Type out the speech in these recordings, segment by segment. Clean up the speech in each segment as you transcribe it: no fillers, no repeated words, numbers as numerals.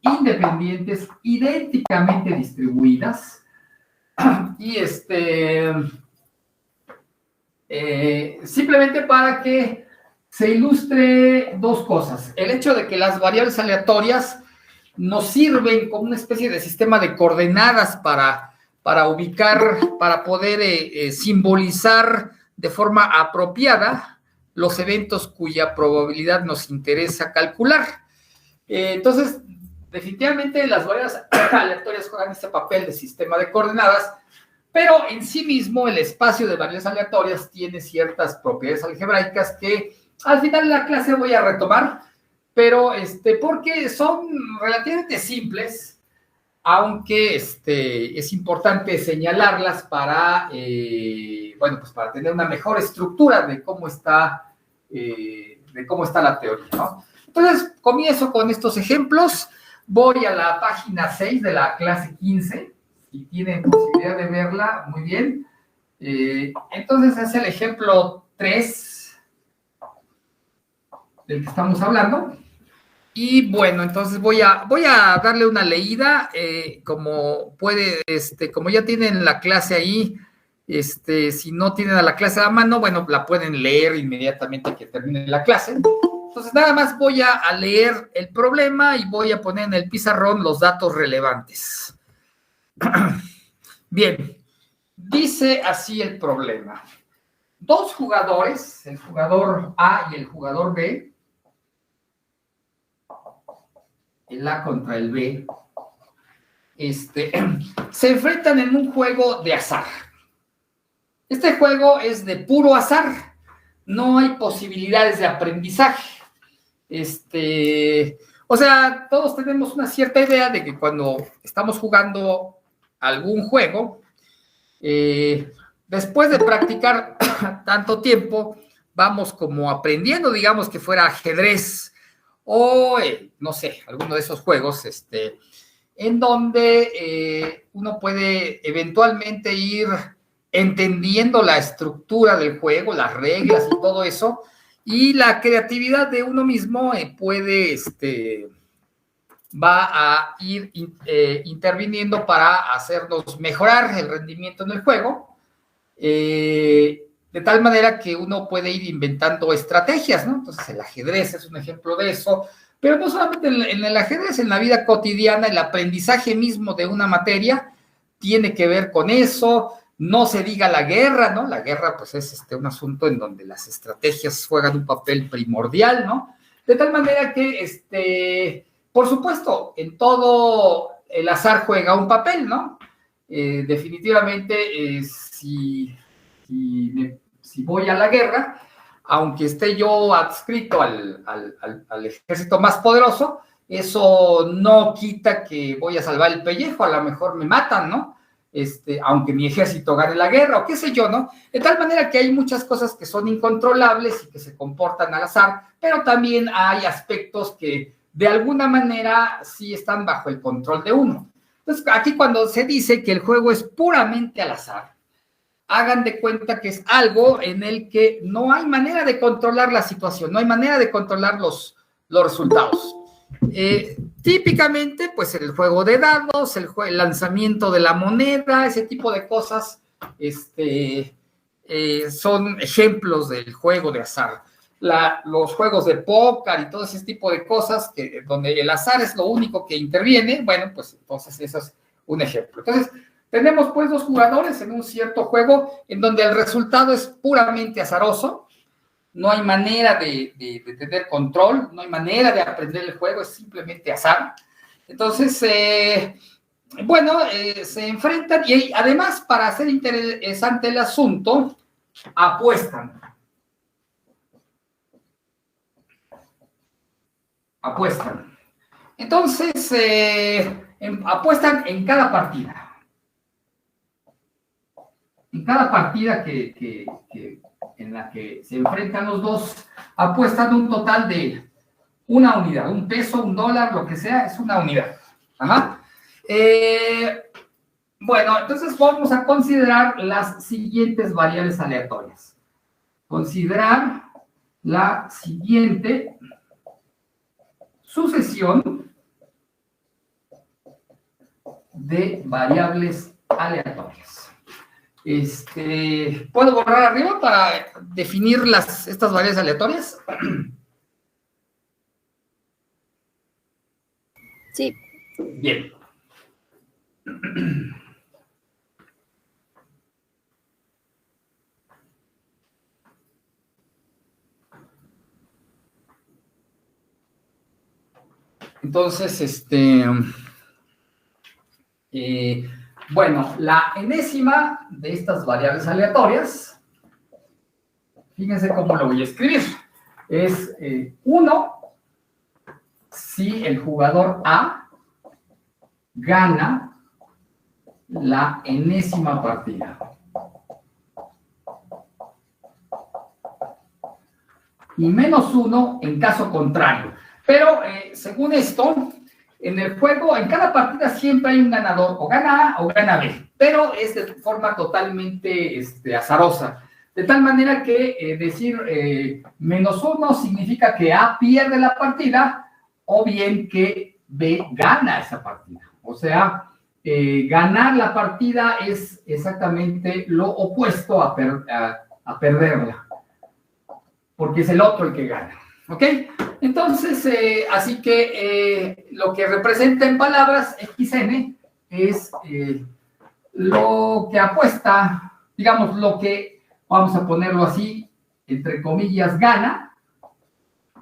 independientes, idénticamente distribuidas, y simplemente para que se ilustre dos cosas. El hecho de que las variables aleatorias nos sirven como una especie de sistema de coordenadas para ubicar, para poder simbolizar de forma apropiada los eventos cuya probabilidad nos interesa calcular. Entonces, definitivamente las variables aleatorias juegan este papel de sistema de coordenadas, pero en sí mismo el espacio de variables aleatorias tiene ciertas propiedades algebraicas que al final de la clase voy a retomar, pero porque son relativamente simples, aunque es importante señalarlas para, bueno, pues para tener una mejor estructura de cómo está la teoría, ¿no? Entonces, comienzo con estos ejemplos. Voy a la página 6 de la clase 15. Si tienen posibilidad de verla, muy bien. Entonces, es el ejemplo 3 del que estamos hablando. Y bueno, entonces voy a darle una leída, como ya tienen la clase ahí, si no tienen a la clase a mano, bueno, la pueden leer inmediatamente que termine la clase. Entonces, nada más voy a leer el problema y voy a poner en el pizarrón los datos relevantes. Bien, dice así el problema. Dos jugadores, el jugador A y el jugador B, el A contra el B, se enfrentan en un juego de azar. Este juego es de puro azar. No hay posibilidades de aprendizaje. O sea, todos tenemos una cierta idea de que cuando estamos jugando algún juego, después de practicar tanto tiempo, vamos como aprendiendo, digamos que fuera ajedrez o, no sé, alguno de esos juegos, en donde uno puede eventualmente ir entendiendo la estructura del juego, las reglas y todo eso, y la creatividad de uno mismo va a ir interviniendo para hacernos mejorar el rendimiento en el juego, de tal manera que uno puede ir inventando estrategias, ¿no? Entonces, el ajedrez es un ejemplo de eso, pero no solamente en el ajedrez, en la vida cotidiana, el aprendizaje mismo de una materia tiene que ver con eso. No se diga la guerra, ¿no? La guerra, pues, es un asunto en donde las estrategias juegan un papel primordial, ¿no? De tal manera que, por supuesto, en todo el azar juega un papel, ¿no? Definitivamente, si voy a la guerra, aunque esté yo adscrito al ejército más poderoso, eso no quita que voy a salvar el pellejo, a lo mejor me matan, ¿no? Aunque mi ejército gane la guerra, o qué sé yo, ¿no? De tal manera que hay muchas cosas que son incontrolables y que se comportan al azar, pero también hay aspectos que de alguna manera sí están bajo el control de uno. Entonces, aquí cuando se dice que el juego es puramente al azar, hagan de cuenta que es algo en el que no hay manera de controlar la situación, no hay manera de controlar los resultados. Típicamente, pues el juego de dados, el lanzamiento de la moneda, ese tipo de cosas, son ejemplos del juego de azar. Los juegos de póker y todo ese tipo de cosas, donde el azar es lo único que interviene, bueno, pues entonces eso es un ejemplo. Entonces, tenemos pues dos jugadores en un cierto juego en donde el resultado es puramente azaroso. No hay manera de tener control, no hay manera de aprender el juego, es simplemente azar. Entonces, se enfrentan y además, para hacer interesante el asunto, apuestan. Entonces, apuestan en cada partida. En cada partida en la que se enfrentan los dos, apuestan un total de una unidad, un peso, un dólar, lo que sea, es una unidad. Ajá. Bueno, entonces vamos a considerar las siguientes variables aleatorias. Considerar la siguiente sucesión de variables aleatorias. ¿Puedo borrar arriba para definir estas variables aleatorias? Sí. Bien. Entonces, bueno, la enésima de estas variables aleatorias, fíjense cómo lo voy a escribir. Es 1 si el jugador A gana la enésima partida. Y -1 en caso contrario. Pero, según esto, en el juego, en cada partida siempre hay un ganador, o gana A o gana B, pero es de forma totalmente azarosa. De tal manera que decir -1 significa que A pierde la partida, o bien que B gana esa partida. O sea, ganar la partida es exactamente lo opuesto a perderla, porque es el otro el que gana. ¿Ok? Entonces, así que lo que representa en palabras XN es lo que apuesta, digamos, lo que, vamos a ponerlo así, entre comillas, gana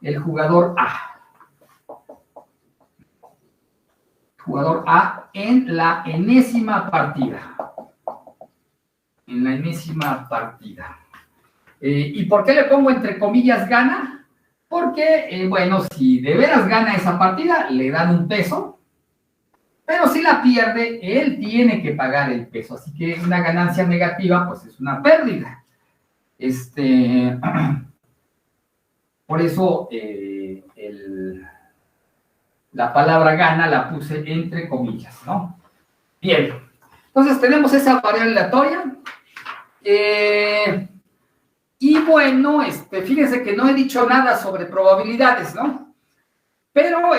el jugador A. Jugador A en la enésima partida. En la enésima partida. ¿Y por qué le pongo entre comillas gana? Porque, bueno, si de veras gana esa partida, le dan un peso, pero si la pierde, él tiene que pagar el peso. Así que una ganancia negativa, pues es una pérdida. Por eso la palabra gana la puse entre comillas, ¿no? Bien, entonces tenemos esa variable aleatoria. Y bueno, fíjense que no he dicho nada sobre probabilidades, ¿no? Pero,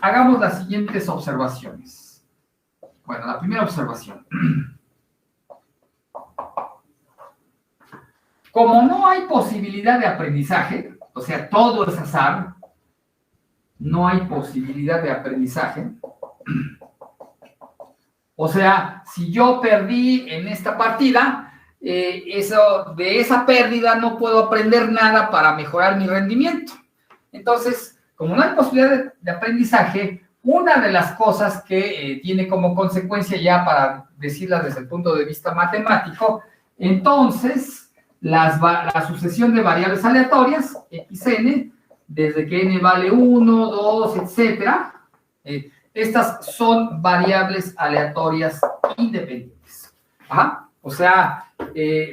hagamos las siguientes observaciones. Bueno, la primera observación. Como no hay posibilidad de aprendizaje, o sea, todo es azar, no hay posibilidad de aprendizaje. O sea, si yo perdí en esta partida, de esa pérdida no puedo aprender nada para mejorar mi rendimiento. Entonces, como no hay posibilidad de aprendizaje, una de las cosas que tiene como consecuencia, ya para decirla desde el punto de vista matemático, entonces la sucesión de variables aleatorias, xn, desde que n vale 1, 2, etcétera, estas son variables aleatorias independientes. Ajá. O sea,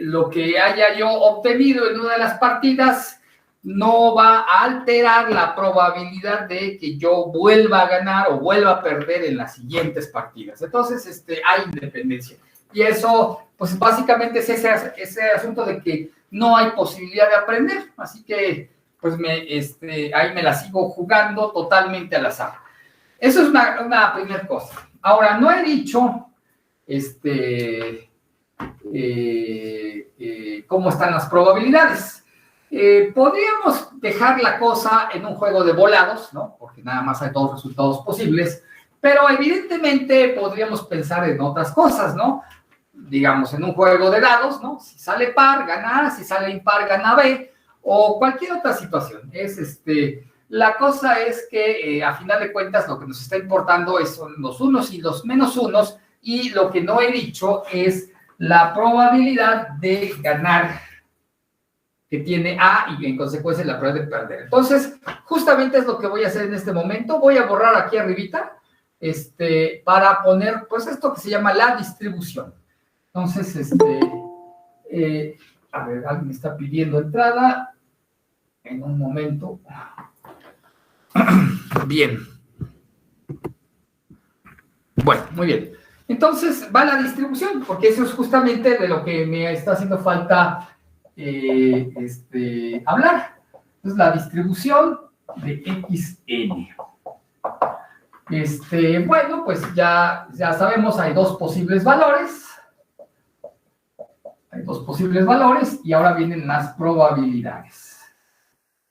lo que haya yo obtenido en una de las partidas no va a alterar la probabilidad de que yo vuelva a ganar o vuelva a perder en las siguientes partidas. Entonces, hay independencia. Y eso, pues básicamente es ese asunto de que no hay posibilidad de aprender. Así que, pues ahí me la sigo jugando totalmente al azar. Eso es una primera cosa. Ahora, no he dicho cómo están las probabilidades. Podríamos dejar la cosa en un juego de volados, ¿no? Porque nada más hay dos resultados posibles, pero evidentemente podríamos pensar en otras cosas, ¿no? Digamos, en un juego de dados, ¿no? Si sale par, gana A, si sale impar, gana B, o cualquier otra situación. La cosa es que, a final de cuentas, lo que nos está importando son los unos y los menos unos, y lo que no he dicho es la probabilidad de ganar que tiene A y en consecuencia la probabilidad de perder. Entonces, justamente es lo que voy a hacer en este momento. Voy a borrar aquí arribita, para poner, pues, esto que se llama la distribución. Entonces, a ver, alguien me está pidiendo entrada. En un momento. Bien. Bueno, muy bien. Entonces, va la distribución, porque eso es justamente de lo que me está haciendo falta hablar. Entonces, la distribución de XN. Bueno, pues ya sabemos, hay dos posibles valores. Hay dos posibles valores y ahora vienen las probabilidades.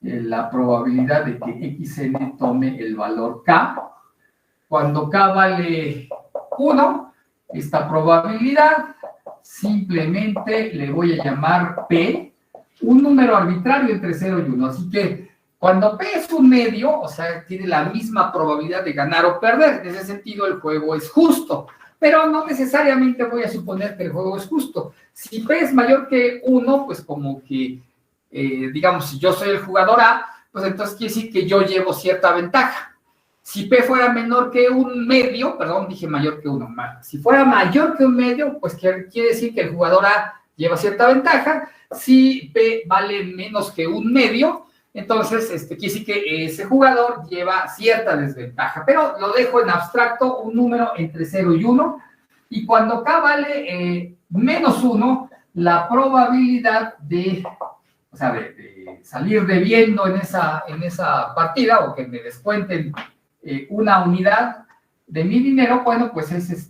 La probabilidad de que xn tome el valor k. Cuando k vale 1, esta probabilidad simplemente le voy a llamar p, un número arbitrario entre 0 y 1. Así que cuando p es un medio, o sea, tiene la misma probabilidad de ganar o perder. En ese sentido, el juego es justo. Pero no necesariamente voy a suponer que el juego es justo. Si p es mayor que 1, pues como que, digamos, si yo soy el jugador A, pues entonces quiere decir que yo llevo cierta ventaja. Si p fuera menor que un medio, perdón, dije mayor que 1, si fuera mayor que un medio, pues quiere decir que el jugador A lleva cierta ventaja. Si p vale menos que un medio, entonces quiere decir que ese jugador lleva cierta desventaja, pero lo dejo en abstracto, un número entre 0 y 1, y cuando k vale menos 1, la probabilidad de salir debiendo en esa partida, o que me descuenten una unidad de mi dinero, bueno, pues es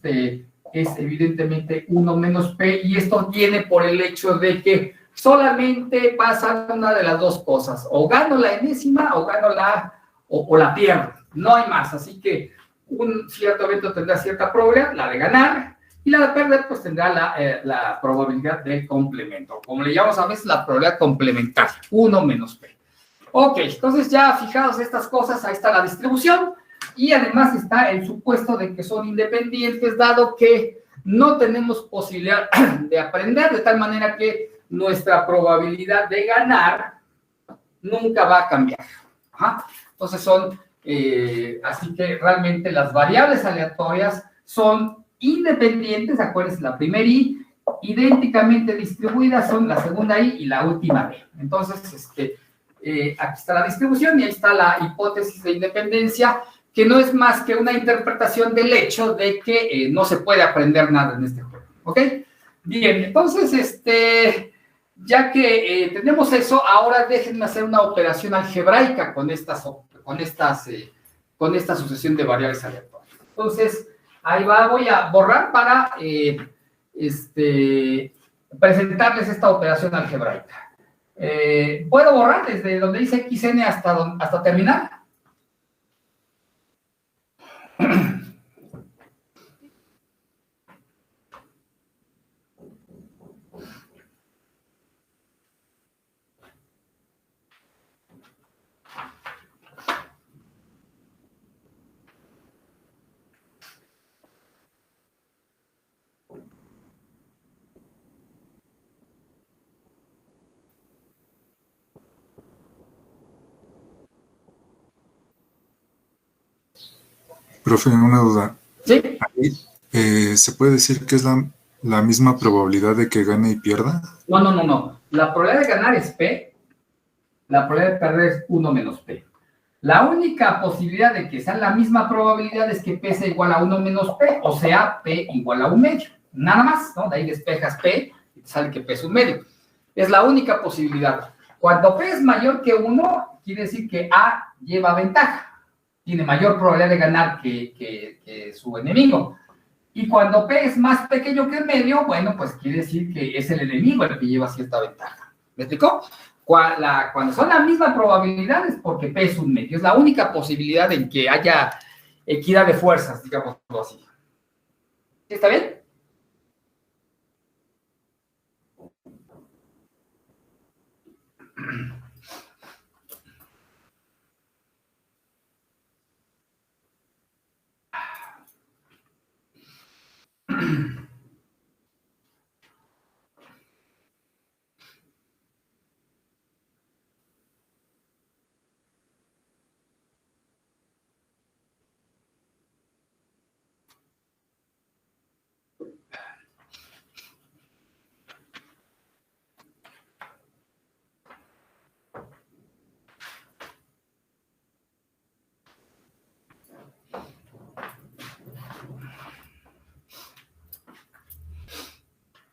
evidentemente 1 menos p, y esto viene por el hecho de que solamente pasa una de las dos cosas: o gano la enésima, o gano o la pierdo, no hay más. Así que un cierto evento tendrá cierta probabilidad, la de ganar, y la de perder pues tendrá la probabilidad del complemento, como le llamamos a veces la probabilidad complementaria, 1 menos p. Ok, entonces ya fijados estas cosas, ahí está la distribución, y además está el supuesto de que son independientes, dado que no tenemos posibilidad de aprender, de tal manera que nuestra probabilidad de ganar nunca va a cambiar. Ajá. Entonces así que realmente las variables aleatorias son independientes. Acuérdense, la primera I, idénticamente distribuidas son la segunda I y la última B. Entonces, aquí está la distribución y ahí está la hipótesis de independencia, que no es más que una interpretación del hecho de que no se puede aprender nada en este juego. ¿Ok? Bien, entonces, ya que tenemos eso, ahora déjenme hacer una operación algebraica con esta sucesión de variables aleatorias. Entonces, ahí voy a borrar para presentarles esta operación algebraica. ¿Puedo borrar desde donde dice xn hasta terminar? Profe, una duda. ¿Sí? ¿Se puede decir que es la misma probabilidad de que gane y pierda? No. La probabilidad de ganar es P, la probabilidad de perder es 1 menos P. La única posibilidad de que sea la misma probabilidad es que P sea igual a 1 menos P, o sea, P igual a un medio. Nada más, ¿no? De ahí despejas P y te sale que P es un medio. Es la única posibilidad. Cuando P es mayor que 1, quiere decir que A lleva ventaja. Tiene mayor probabilidad de ganar que su enemigo. Y cuando P es más pequeño que el medio, bueno, pues quiere decir que es el enemigo el que lleva cierta ventaja. ¿Me explicó? Cuando son las mismas probabilidades, porque P es un medio, es la única posibilidad en que haya equidad de fuerzas, digámoslo así. ¿Sí está bien?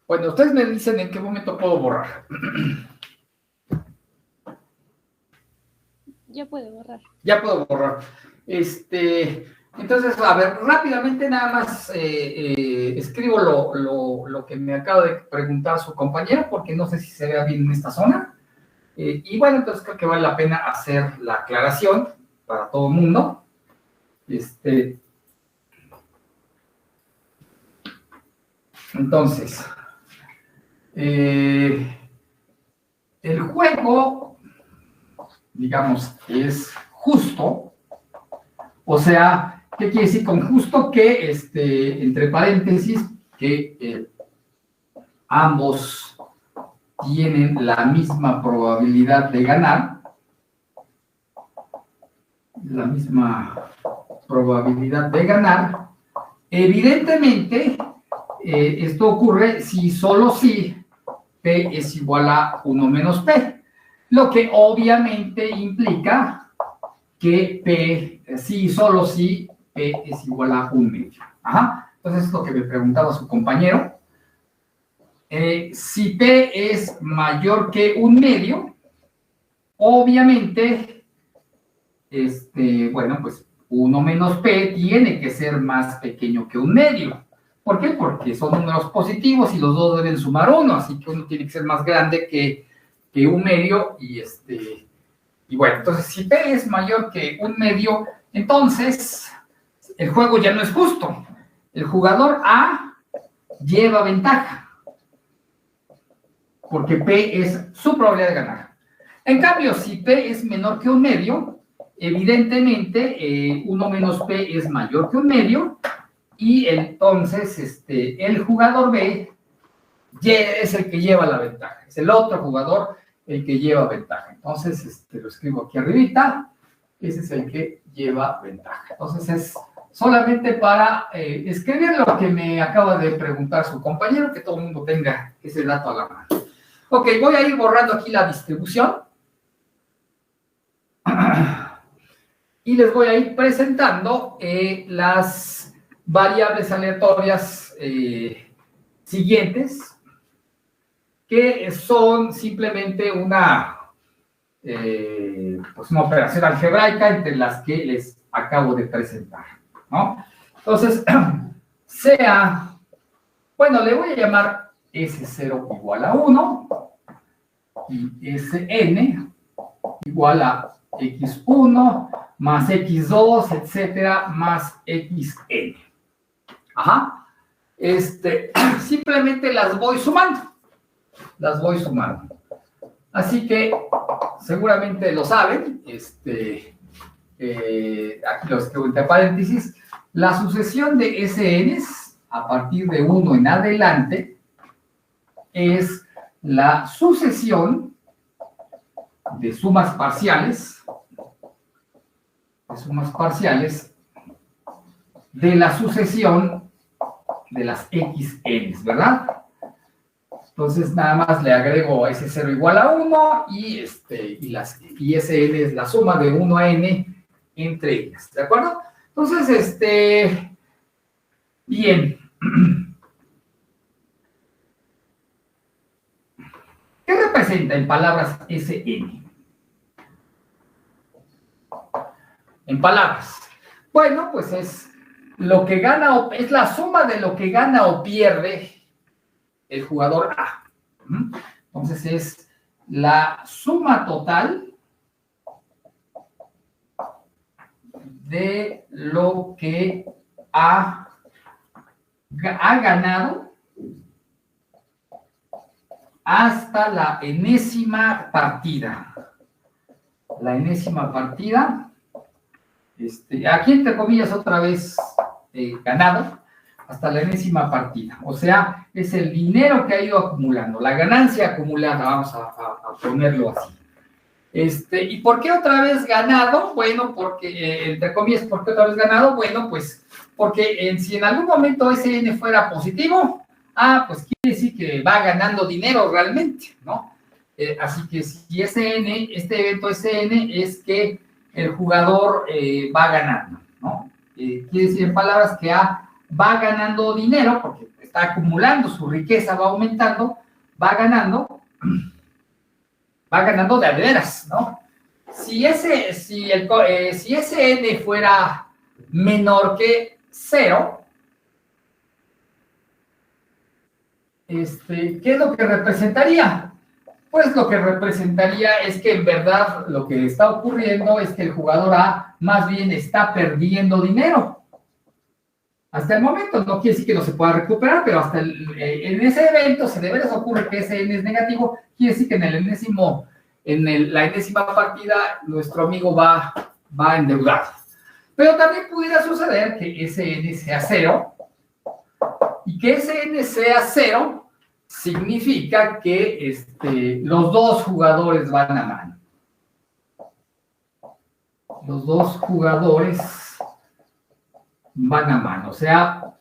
Bueno, ustedes me dicen en qué momento puedo borrar. Ya puede borrar. Ya puedo borrar. Entonces, a ver, rápidamente nada más escribo lo que me acaba de preguntar su compañero, porque no sé si se vea bien en esta zona. Y bueno, entonces creo que vale la pena hacer la aclaración para todo el mundo. Entonces, el juego, digamos, es justo. O sea, ¿qué quiere decir con justo? Que, entre paréntesis, que ambos tienen la misma probabilidad de ganar. La misma probabilidad de ganar. Evidentemente, esto ocurre si solo si P es igual a 1 menos P, lo que obviamente implica que P, sí, solo si P es igual a 1 medio. Ajá. Entonces, es lo que me preguntaba su compañero. Si P es mayor que 1 medio, obviamente, bueno, pues 1 menos P tiene que ser más pequeño que 1 medio. ¿Por qué? Porque son números positivos y los dos deben sumar 1, así que uno tiene que ser más grande que 1 medio y bueno, entonces si P es mayor que 1 medio, entonces el juego ya no es justo. El jugador A lleva ventaja, porque P es su probabilidad de ganar. En cambio, si P es menor que 1 medio, evidentemente 1 menos P es mayor que 1 medio, y entonces el jugador B es el que lleva la ventaja, es el otro jugador el que lleva ventaja. Entonces, lo escribo aquí arribita, ese es el que lleva ventaja. Entonces, es solamente para escribir lo que me acaba de preguntar su compañero, que todo el mundo tenga ese dato a la mano. Ok, voy a ir borrando aquí la distribución. Y les voy a ir presentando las variables aleatorias siguientes, que son simplemente pues una operación algebraica entre las que les acabo de presentar, ¿no? Entonces, bueno, le voy a llamar S0 igual a 1 y Sn igual a x1 más x2, etcétera, más xn. Ajá. Simplemente las voy sumando. Así que seguramente lo saben. Aquí los escribo entre paréntesis. La sucesión de SNs a partir de 1 en adelante es la sucesión de sumas parciales de la sucesión de las xn's, ¿verdad? Entonces, nada más le agrego S0 igual a 1 y Sn es la suma de 1 a n entre ellas, ¿de acuerdo? Entonces, bien. ¿Qué representa en palabras Sn? En palabras. Bueno, pues es lo que gana, es la suma de lo que gana o pierde el jugador A. Entonces es la suma total de lo que ha ganado hasta la enésima partida. La enésima partida, aquí entre comillas otra vez ganado, hasta la enésima partida. O sea, es el dinero que ha ido acumulando, la ganancia acumulada, vamos a ponerlo así. ¿Y por qué otra vez ganado? Bueno, porque, entre comillas, ¿por qué otra vez ganado? Bueno, pues, porque si en algún momento Sn fuera positivo, pues quiere decir que va ganando dinero realmente, ¿no? Así que si Sn, este evento Sn es que el jugador va ganando, ¿no? Quiere decir en palabras que A va ganando dinero, porque está acumulando su riqueza, va aumentando, va ganando de a veras, ¿no? Si Sn fuera menor que 0, ¿qué es lo que representaría? Pues lo que representaría es que en verdad lo que está ocurriendo es que el jugador A más bien está perdiendo dinero. Hasta el momento no quiere decir que no se pueda recuperar, pero hasta en ese evento, si de veras ocurre que ese N es negativo, quiere decir que en la enésima partida, nuestro amigo va endeudado. Pero también pudiera suceder que ese N sea 0, y que ese N sea 0 significa que los dos jugadores van a mano. Los dos jugadores van a mano, o sea,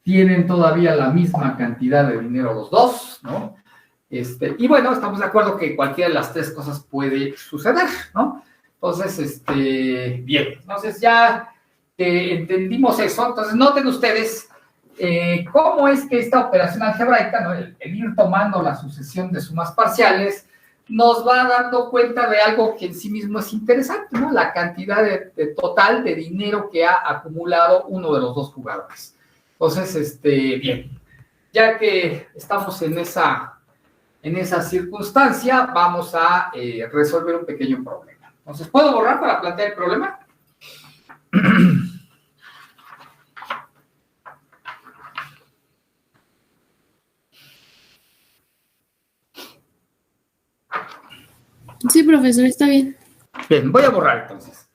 tienen todavía la misma cantidad de dinero los dos, ¿no? Y bueno, estamos de acuerdo que cualquiera de las tres cosas puede suceder, ¿no? Entonces, bien, entonces ya entendimos eso, entonces noten ustedes cómo es que esta operación algebraica, ¿no? El ir tomando la sucesión de sumas parciales, nos va dando cuenta de algo que en sí mismo es interesante, ¿no? La cantidad total de dinero que ha acumulado uno de los dos jugadores. Entonces, bien, ya que estamos en esa circunstancia, vamos a resolver un pequeño problema. Entonces, ¿puedo borrar para plantear el problema? Sí, profesor, está bien. Bien, voy a borrar entonces.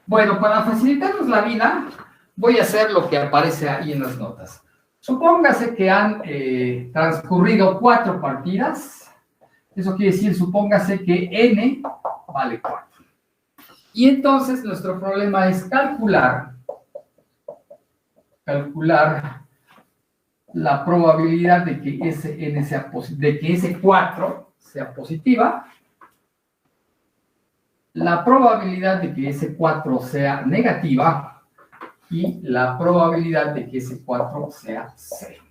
Bueno, para facilitarnos la vida, voy a hacer lo que aparece ahí en las notas. Supóngase que han transcurrido 4 partidas. Eso quiere decir, supóngase que n vale 4. Y entonces nuestro problema es calcular la probabilidad de que ese 4 sea positiva, la probabilidad de que ese 4 sea negativa y la probabilidad de que ese 4 sea 0.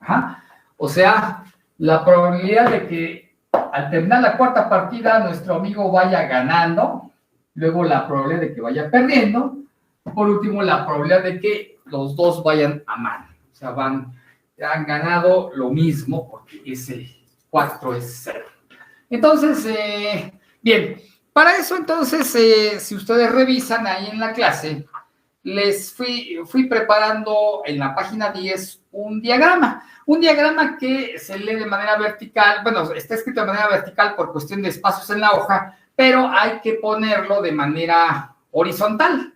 Ajá. O sea, la probabilidad de que al terminar la cuarta partida nuestro amigo vaya ganando, luego la probabilidad de que vaya perdiendo, por último la probabilidad de que los dos vayan a mano. O sea, han ganado lo mismo porque ese 4 es 0. Entonces, bien, para eso entonces, si ustedes revisan ahí en la clase, les fui preparando en la página 10 un diagrama que se lee de manera vertical, bueno, está escrito de manera vertical por cuestión de espacios en la hoja, pero hay que ponerlo de manera horizontal.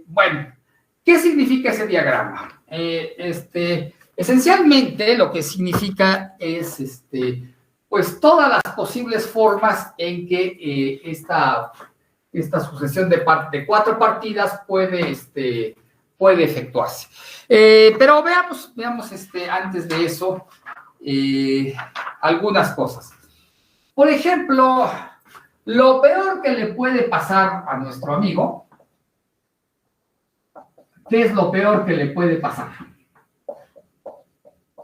Bueno, ¿qué significa ese diagrama? Esencialmente lo que significa es, pues todas las posibles formas en que esta sucesión de 4 partidas puede efectuarse. Pero veamos antes de eso algunas cosas. Por ejemplo, lo peor que le puede pasar a nuestro amigo, ¿qué es lo peor que le puede pasar?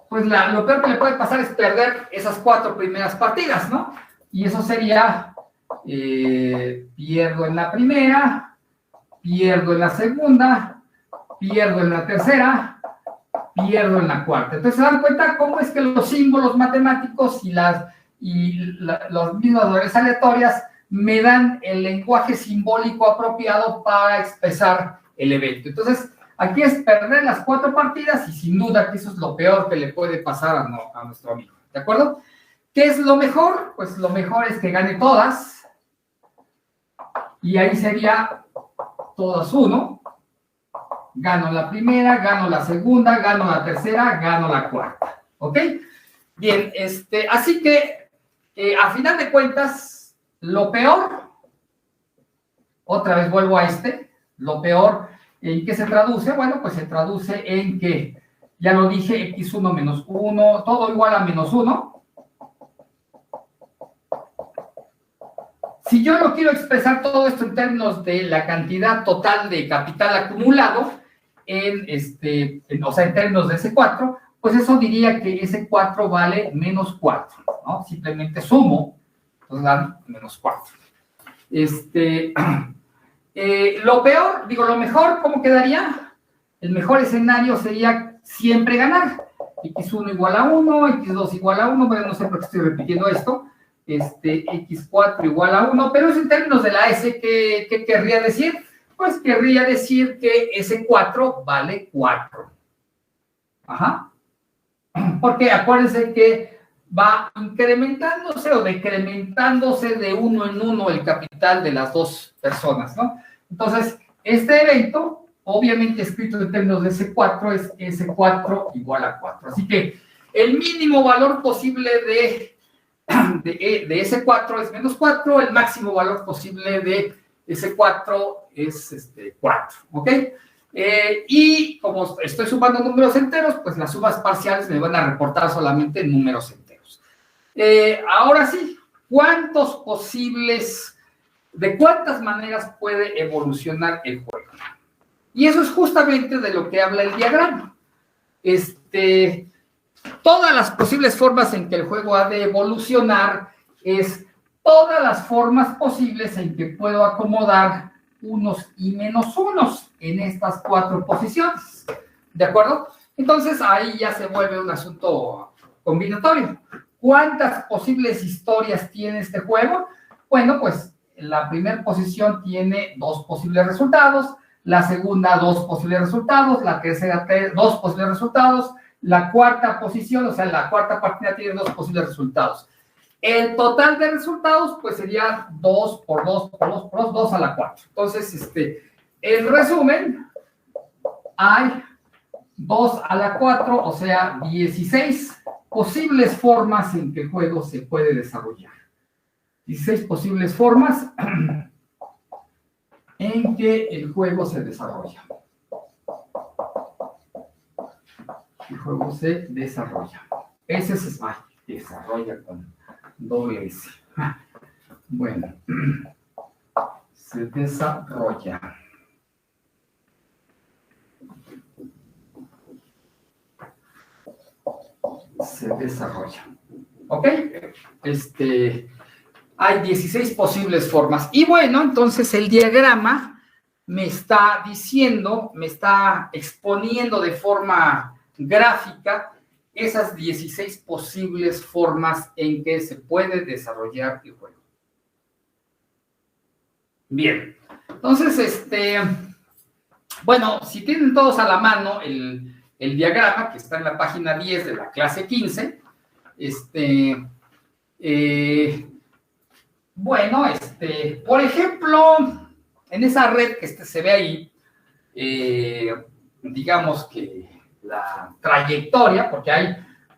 Pues lo peor que le puede pasar es perder esas 4 primeras partidas, ¿no? Y eso sería, pierdo en la primera, pierdo en la segunda, pierdo en la tercera, pierdo en la cuarta. Entonces, ¿se dan cuenta cómo es que los símbolos matemáticos y las mismas variables aleatorias me dan el lenguaje simbólico apropiado para expresar el evento? Entonces, aquí es perder las 4 partidas y sin duda que eso es lo peor que le puede pasar a nuestro amigo. ¿De acuerdo? ¿Qué es lo mejor? Pues lo mejor es que gane todas. Y ahí sería todas 1. Gano la primera, gano la segunda, gano la tercera, gano la cuarta. ¿Ok? Bien, así que a final de cuentas, lo peor, otra vez vuelvo a lo peor, ¿en qué se traduce? Bueno, pues se traduce en que, ya lo dije, x1 menos 1, todo igual a menos 1. Si yo no quiero expresar todo esto en términos de la cantidad total de capital acumulado, o sea, en términos de S4, pues eso diría que S4 vale menos 4, ¿no? Simplemente sumo, entonces dan menos 4. Lo peor, digo, lo mejor, ¿cómo quedaría? El mejor escenario sería siempre ganar. X1 igual a 1, X2 igual a 1, bueno, no sé por qué estoy repitiendo esto. X4 igual a 1, pero es en términos de la S, ¿qué querría decir? Pues querría decir que S4 vale 4. Ajá. Porque acuérdense que va incrementándose o decrementándose de uno en uno el capital de las dos personas, ¿no? Entonces, este evento, obviamente escrito en términos de S4, es S4 igual a 4. Así que el mínimo valor posible de S4 es menos 4, el máximo valor posible de S4 es 4, ¿ok? Y como estoy sumando números enteros, pues las sumas parciales me van a reportar solamente números enteros. Ahora sí, ¿de cuántas maneras puede evolucionar el juego? Y eso es justamente de lo que habla el diagrama. Todas las posibles formas en que el juego ha de evolucionar es todas las formas posibles en que puedo acomodar unos y menos unos en estas 4 posiciones. ¿De acuerdo? Entonces ahí ya se vuelve un asunto combinatorio. ¿Cuántas posibles historias tiene este juego? Bueno, pues la primera posición tiene 2 posibles resultados, la segunda 2 posibles resultados, la tercera 2 posibles resultados, la cuarta posición, o sea, la cuarta partida tiene 2 posibles resultados. El total de resultados, pues sería 2 por 2 por 2 por 2, 2 a la 4. Entonces, en resumen, hay 2 a la 4, o sea, 16 posibles formas en que el juego se puede desarrollar. 16 posibles formas en que el juego se desarrolla. El juego se desarrolla. Ese es desarrolla con doble S. Bueno, se desarrolla. Se desarrolla. ¿Ok? Hay 16 posibles formas. Y bueno, entonces el diagrama me está diciendo, me está exponiendo de forma gráfica esas 16 posibles formas en que se puede desarrollar el juego. Bien, entonces, bueno, si tienen todos a la mano el diagrama que está en la página 10 de la clase 15, bueno, por ejemplo, en esa red que se ve ahí, digamos que la trayectoria, porque hay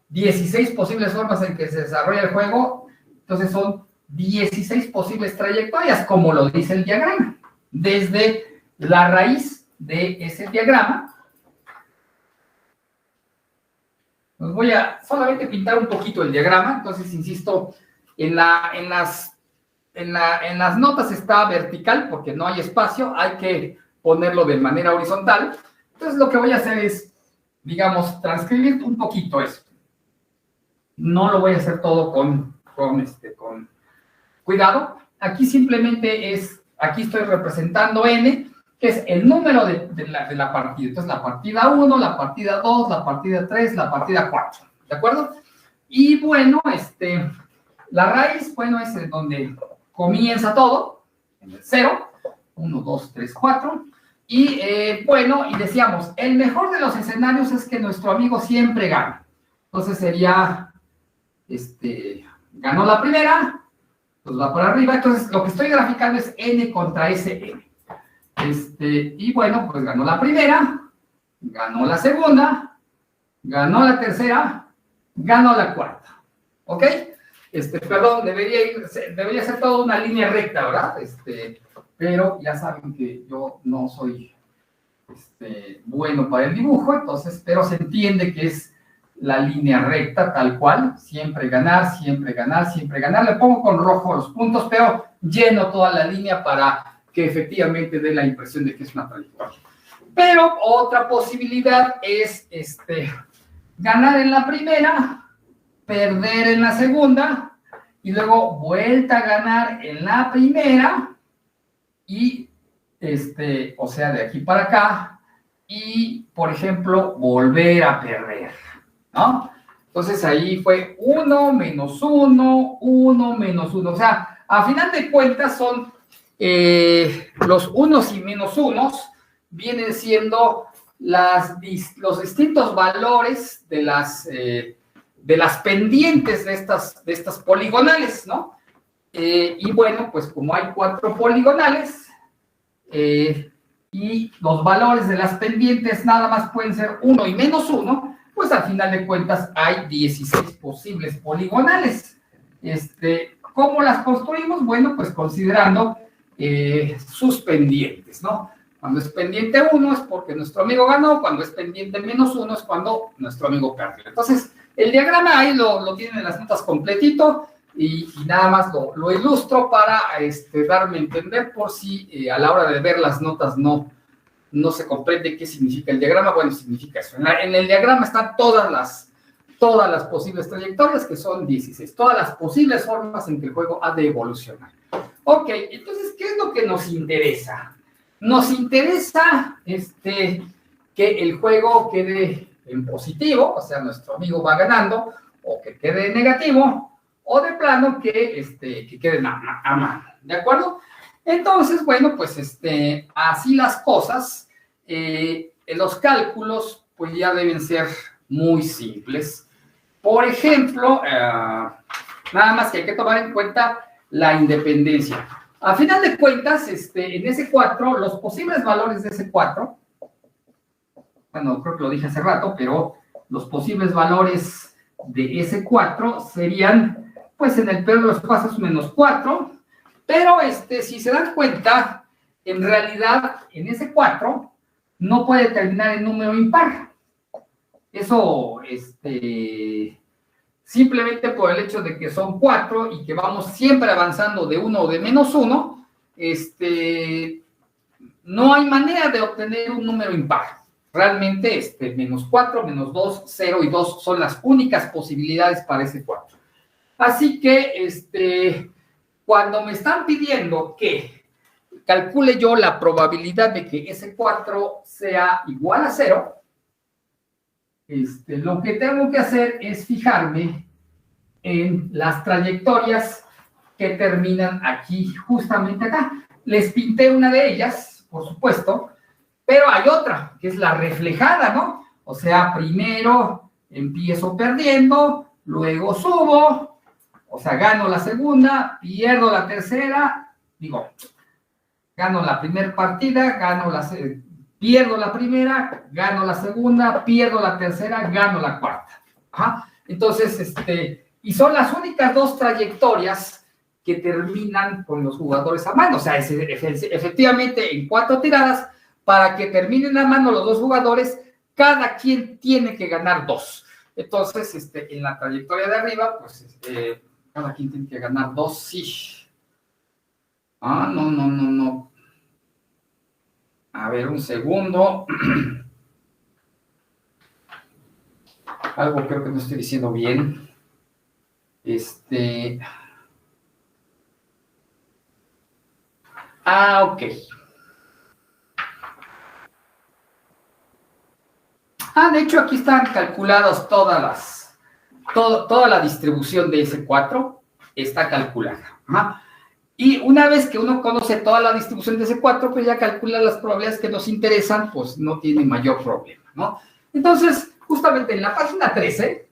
16 posibles formas en que se desarrolla el juego, entonces son 16 posibles trayectorias, como lo dice el diagrama. Desde la raíz de ese diagrama, pues voy a solamente pintar un poquito el diagrama, entonces insisto, en las notas está vertical porque no hay espacio, hay que ponerlo de manera horizontal. Entonces lo que voy a hacer es, digamos, transcribir un poquito eso. No lo voy a hacer todo con cuidado. Aquí simplemente aquí estoy representando n, que es el número de la partida. Entonces la partida 1, la partida 2, la partida 3, la partida 4. ¿De acuerdo? Y bueno, la raíz, bueno, es en donde comienza todo, en el 0, 1, 2, 3, 4, y bueno, y decíamos, el mejor de los escenarios es que nuestro amigo siempre gana. Entonces sería, ganó la primera, pues va para arriba, entonces lo que estoy graficando es n contra sn. Y bueno, pues ganó la primera, ganó la segunda, ganó la tercera, ganó la cuarta, ¿ok? Perdón, debería ser toda una línea recta, ¿verdad? Pero ya saben que yo no soy bueno para el dibujo, entonces, pero se entiende que es la línea recta tal cual, siempre ganar, siempre ganar, siempre ganar. Le pongo con rojo los puntos, pero lleno toda la línea para que efectivamente dé la impresión de que es una trayectoria. Pero otra posibilidad es ganar en la primera, perder en la segunda, y luego vuelta a ganar en la primera, y o sea, de aquí para acá, y, por ejemplo, volver a perder, ¿no? Entonces ahí fue 1 menos 1, 1 menos 1. O sea, a final de cuentas son los unos y menos unos, vienen siendo los distintos valores de las pendientes de estas poligonales, ¿no? Y bueno, pues como hay 4 poligonales, y los valores de las pendientes nada más pueden ser 1 y menos 1, pues al final de cuentas hay 16 posibles poligonales. ¿Cómo las construimos? Bueno, pues considerando sus pendientes, ¿no? Cuando es pendiente 1 es porque nuestro amigo ganó, cuando es pendiente menos 1 es cuando nuestro amigo perdió. Entonces, el diagrama ahí lo tienen en las notas completito, y nada más lo ilustro para darme a entender por si a la hora de ver las notas no se comprende qué significa el diagrama. Bueno, significa eso. En el diagrama están todas las posibles trayectorias, que son 16, todas las posibles formas en que el juego ha de evolucionar. Ok, entonces, ¿qué es lo que nos interesa? Nos interesa que el juego quede en positivo, o sea, nuestro amigo va ganando, o que quede en negativo, o de plano que queden a mano, ¿de acuerdo? Entonces, bueno, pues así las cosas, los cálculos pues ya deben ser muy simples. Por ejemplo, nada más que hay que tomar en cuenta la independencia. A final de cuentas, en ese 4, los posibles valores de ese 4, bueno, creo que lo dije hace rato, pero los posibles valores de ese 4 serían, pues en el peor de los casos, menos 4, pero si se dan cuenta, en realidad, en ese 4 no puede terminar en número impar. Eso, simplemente por el hecho de que son 4 y que vamos siempre avanzando de 1 o de menos 1, no hay manera de obtener un número impar. Realmente, menos 4, menos 2, 0 y 2 son las únicas posibilidades para ese 4. Así que, cuando me están pidiendo que calcule yo la probabilidad de que ese 4 sea igual a 0, lo que tengo que hacer es fijarme en las trayectorias que terminan aquí, justamente acá. Les pinté una de ellas, por supuesto, pero hay otra, que es la reflejada, ¿no? O sea, primero empiezo perdiendo, luego subo, o sea, gano la segunda, pierdo la tercera, gano la primera partida, pierdo la primera, gano la segunda, pierdo la tercera, gano la cuarta. Ajá. Entonces, y son las únicas 2 trayectorias que terminan con los jugadores a mano. O sea, efectivamente, en 4 tiradas, para que terminen a mano los 2 jugadores, cada quien tiene que ganar 2. Entonces, en la trayectoria de arriba, pues, cada quien tiene que ganar 2, sí. No. A ver, un segundo. Algo creo que no estoy diciendo bien. Ok. De hecho, aquí están calculadas toda la distribución de ese 4 está calculada. Y una vez que uno conoce toda la distribución de ese 4, pues ya calcula las probabilidades que nos interesan, pues no tiene mayor problema, ¿no? Entonces, justamente en la página 13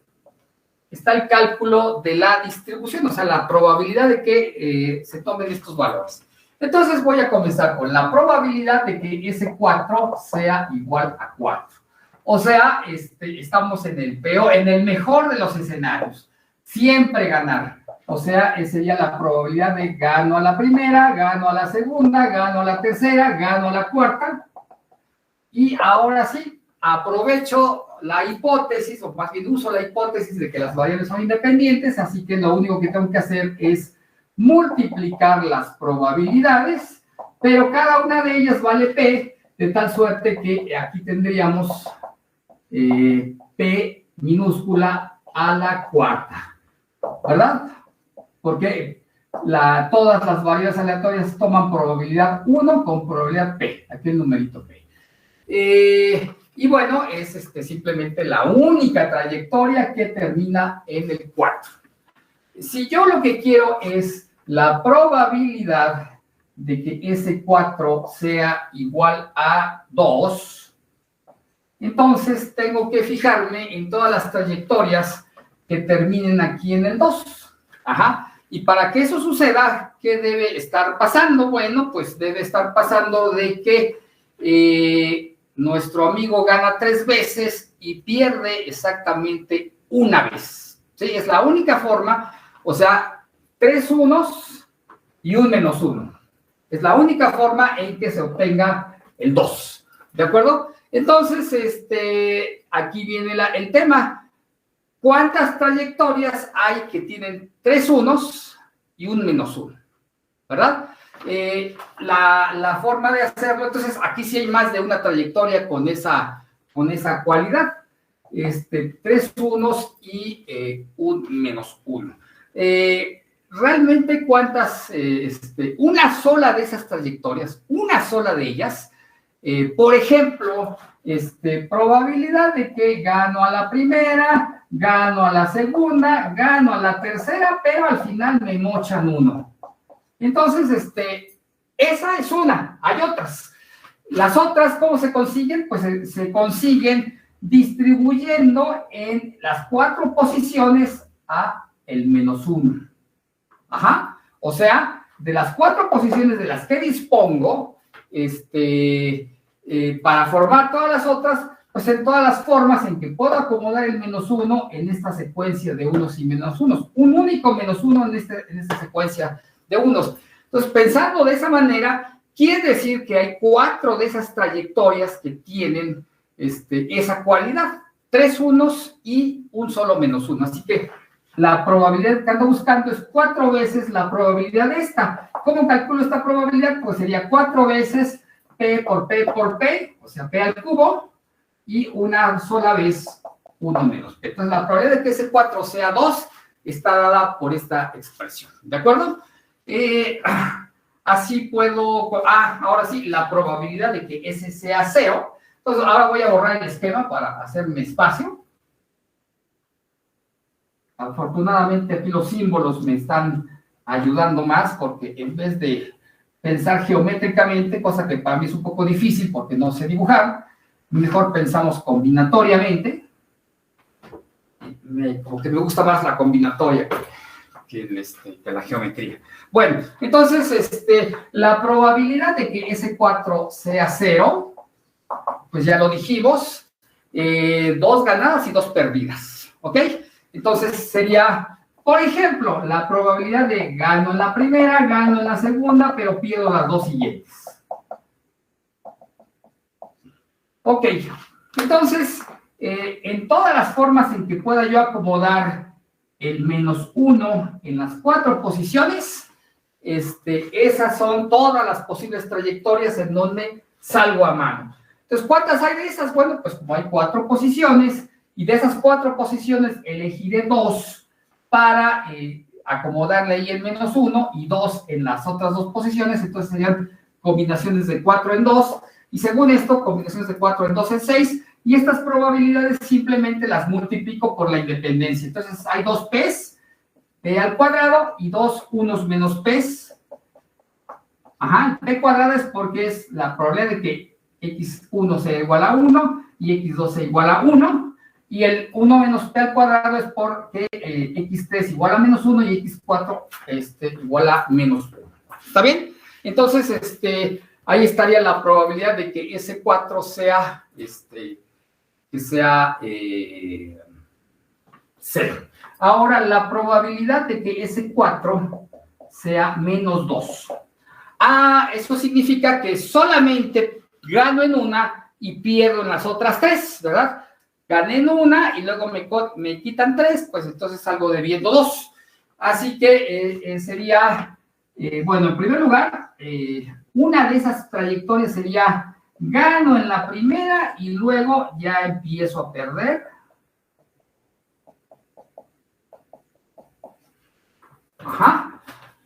está el cálculo de la distribución, o sea, la probabilidad de que se tomen estos valores. Entonces voy a comenzar con la probabilidad de que ese 4 sea igual a 4. O sea, estamos en el mejor de los escenarios. Siempre ganar. O sea, esa sería la probabilidad de gano a la primera, gano a la segunda, gano a la tercera, gano a la cuarta. Y ahora sí, aprovecho la hipótesis, o más bien uso la hipótesis de que las variables son independientes, así que lo único que tengo que hacer es multiplicar las probabilidades, pero cada una de ellas vale P, de tal suerte que aquí tendríamos P minúscula a la cuarta, ¿verdad? Porque todas las variables aleatorias toman probabilidad 1 con probabilidad P, aquí el numerito P. Y bueno, es simplemente la única trayectoria que termina en el 4. Si yo lo que quiero es la probabilidad de que ese 4 sea igual a 2, entonces tengo que fijarme en todas las trayectorias que terminen aquí en el 2. Ajá. Y para que eso suceda, ¿qué debe estar pasando? Bueno, pues debe estar pasando de que nuestro amigo gana 3 veces y pierde exactamente una vez. ¿Sí? Es la única forma, o sea, 3 unos y un menos 1. Es la única forma en que se obtenga el 2. ¿De acuerdo? Entonces, aquí viene el tema. ¿Cuántas trayectorias hay que tienen 3 unos y un menos 1? ¿Verdad? La forma de hacerlo, entonces, aquí sí hay más de una trayectoria con esa cualidad. 3 unos y un menos 1. Realmente, ¿cuántas? Una sola de esas trayectorias, una sola de ellas, por ejemplo, probabilidad de que gano a la primera, gano a la segunda, gano a la tercera, pero al final me mochan 1. Entonces, esa es una. Hay otras. Las otras, ¿cómo se consiguen? Pues se consiguen distribuyendo en las 4 posiciones a el menos 1. Ajá. O sea, de las 4 posiciones de las que dispongo, para formar todas las otras, pues en todas las formas en que puedo acomodar el menos 1 en esta secuencia de unos y menos unos. Un único menos 1 en esta secuencia de unos. Entonces, pensando de esa manera, quiere decir que hay 4 de esas trayectorias que tienen esa cualidad. 3 unos y un solo menos 1. Así que la probabilidad que ando buscando es 4 veces la probabilidad de esta. ¿Cómo calculo esta probabilidad? Pues sería 4 veces P por P por P, o sea, P al cubo, y una sola vez 1 menos P. Entonces, la probabilidad de que ese 4 sea 2 está dada por esta expresión. ¿De acuerdo? Así puedo... ahora sí, la probabilidad de que ese sea 0. Entonces, ahora voy a borrar el esquema para hacerme espacio. Afortunadamente, aquí los símbolos me están ayudando más, porque en vez de pensar geométricamente, cosa que para mí es un poco difícil porque no sé dibujar, mejor pensamos combinatoriamente, porque me gusta más la combinatoria que la geometría. Bueno, entonces, la probabilidad de que ese 4 sea 0, pues ya lo dijimos, 2 ganadas y 2 perdidas, ¿ok? Entonces sería, por ejemplo, la probabilidad de gano en la primera, gano en la segunda, pero pierdo las 2 siguientes. Ok, entonces, en todas las formas en que pueda yo acomodar el menos 1 en las 4 posiciones, esas son todas las posibles trayectorias en donde salgo a mano. Entonces, ¿cuántas hay de esas? Bueno, pues como hay 4 posiciones, y de esas 4 posiciones elegiré 2 para acomodarle ahí el menos 1 y 2 en las otras 2 posiciones, entonces serían combinaciones de 4 en 2, y según esto, combinaciones de 4 en 2 en 6, y estas probabilidades simplemente las multiplico por la independencia. Entonces hay 2 P's, P al cuadrado, y 2 unos menos P's. Ajá, P cuadrada es porque es la probabilidad de que x1 sea igual a 1 y x2 sea igual a 1. Y el 1 menos P al cuadrado es porque x3 igual a menos 1 y x4 igual a menos 1. ¿Está bien? Entonces, ahí estaría la probabilidad de que ese 4 sea, que sea 0. Ahora, la probabilidad de que ese 4 sea menos 2. Eso significa que solamente gano en una y pierdo en las otras 3, ¿verdad? gané en una y luego me quitan 3, pues entonces salgo debiendo 2. Así que sería, bueno, en primer lugar, una de esas trayectorias sería gano en la primera y luego ya empiezo a perder. Ajá.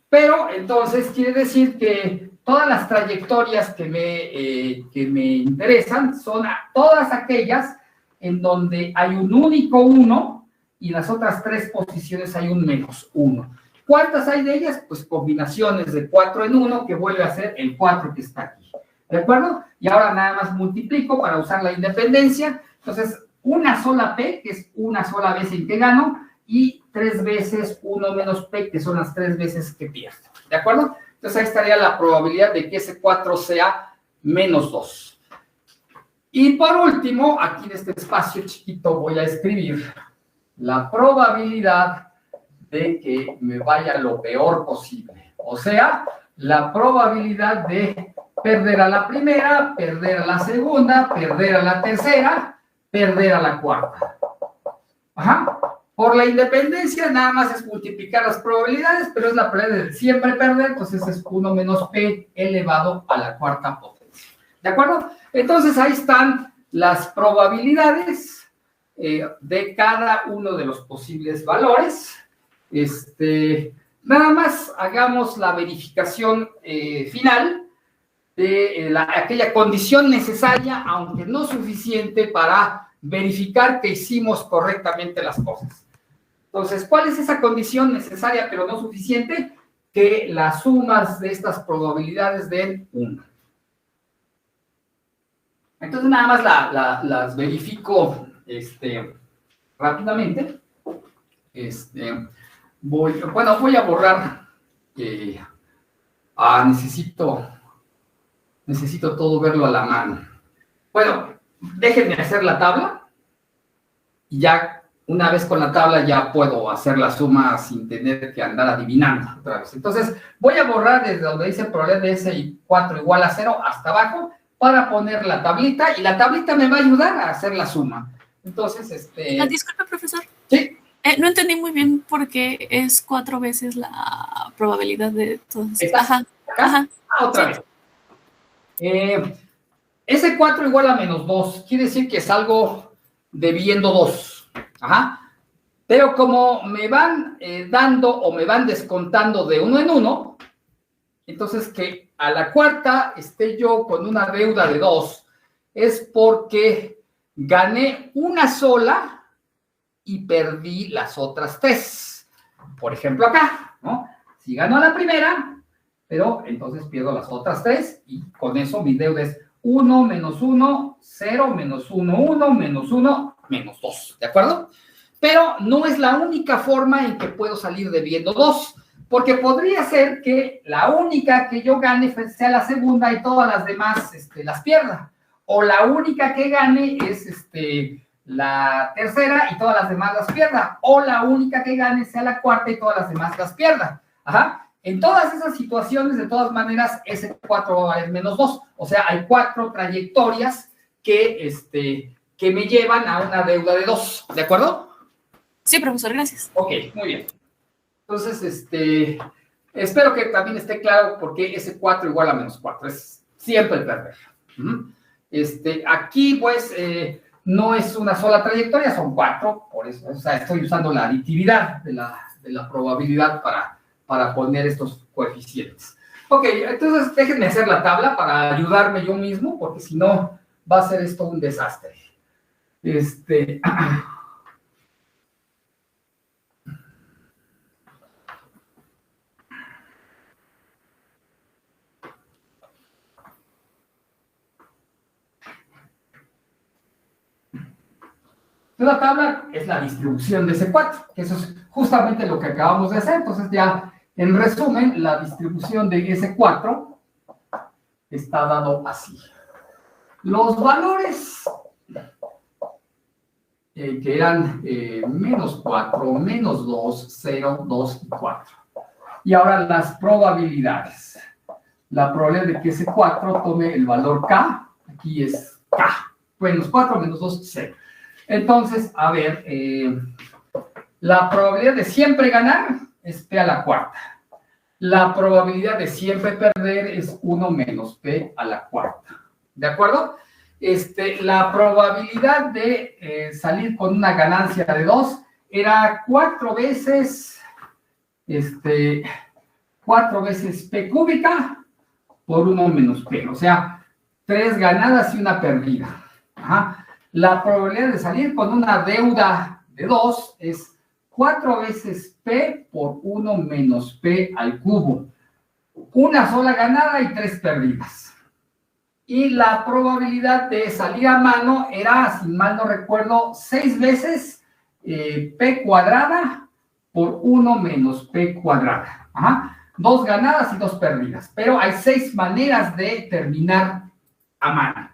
Pero entonces quiere decir que todas las trayectorias que me interesan son todas aquellas en donde hay un único 1 y en las otras 3 posiciones hay un -1. ¿Cuántas hay de ellas? Pues combinaciones de 4 en 1 que vuelve a ser el 4 que está aquí. ¿De acuerdo? Y ahora nada más multiplico para usar la independencia. Entonces, una sola P, que es una sola vez en que gano, y 3 veces 1 menos P, que son las 3 veces que pierdo. ¿De acuerdo? Entonces, ahí estaría la probabilidad de que ese 4 sea -2. Y por último, aquí en este espacio chiquito voy a escribir la probabilidad de que me vaya lo peor posible. O sea, la probabilidad de perder a la primera, perder a la segunda, perder a la tercera, perder a la cuarta. Ajá. Por la independencia nada más es multiplicar las probabilidades, pero es la probabilidad de siempre perder, entonces es 1 menos P elevado a la cuarta potencia. ¿De acuerdo? Entonces ahí están las probabilidades de cada uno de los posibles valores. Nada más hagamos la verificación final de aquella condición necesaria, aunque no suficiente, para verificar que hicimos correctamente las cosas. Entonces, ¿cuál es esa condición necesaria pero no suficiente? Que las sumas de estas probabilidades den 1. Entonces, nada más las verifico rápidamente. Voy a borrar. Necesito todo verlo a la mano. Bueno, déjenme hacer la tabla. Y ya, una vez con la tabla, ya puedo hacer la suma sin tener que andar adivinando otra vez. Entonces, voy a borrar desde donde dice probabilidad de S4 igual a 0 hasta abajo para poner la tablita. Y la tablita me va a ayudar a hacer la suma. Entonces, Disculpe, profesor. Sí. No entendí muy bien por qué es 4 veces la probabilidad de todos. Ajá. Otra vez. S4 igual a -2. Quiere decir que salgo debiendo 2. Ajá. Pero como me van dando o me van descontando de 1 en 1, entonces que a la cuarta esté yo con una deuda de 2 es porque gané una sola y perdí las otras 3. Por ejemplo, acá, ¿no? Si gano la primera, pero entonces pierdo las otras 3 y con eso mi deuda es 1 menos 1, 0 menos 1, 1 menos 1, menos 2. ¿De acuerdo? Pero no es la única forma en que puedo salir debiendo 2, porque podría ser que la única que yo gane sea la segunda y todas las demás las pierda. O la única que gane es la tercera y todas las demás las pierda. O la única que gane sea la cuarta y todas las demás las pierda. Ajá. En todas esas situaciones, de todas maneras, ese 4 va a valer -2. O sea, hay 4 trayectorias que me llevan a una deuda de 2. ¿De acuerdo? Sí, profesor, gracias. Ok, muy bien. Entonces, espero que también esté claro por qué ese 4 igual a -4. Es siempre perder. Aquí, pues, no es una sola trayectoria, son 4. Por eso, o sea, estoy usando la aditividad de la probabilidad para poner estos coeficientes. Ok, entonces déjenme hacer la tabla para ayudarme yo mismo, porque si no, va a ser esto un desastre. La tabla es la distribución de ese 4, que eso es justamente lo que acabamos de hacer. Entonces ya, en resumen, la distribución de ese 4 está dado así. Los valores que eran -4, -2, 0, 2 y 4. Y ahora las probabilidades. La probabilidad de que ese 4 tome el valor K, aquí es K. -4, -2, 0. Entonces, a ver, la probabilidad de siempre ganar es P a la cuarta. La probabilidad de siempre perder es 1 menos P a la cuarta. ¿De acuerdo? La probabilidad de salir con una ganancia de 2 era 4 veces, 4 veces P cúbica por 1 menos P. O sea, 3 ganadas y una perdida. Ajá. La probabilidad de salir con una deuda de 2 es 4 veces P por 1 menos P al cubo. Una sola ganada y 3 perdidas. Y la probabilidad de salir a mano era, si mal no recuerdo, 6 veces P cuadrada por 1 menos P cuadrada. Ajá. 2 ganadas y 2 perdidas. Pero hay 6 maneras de terminar a mano.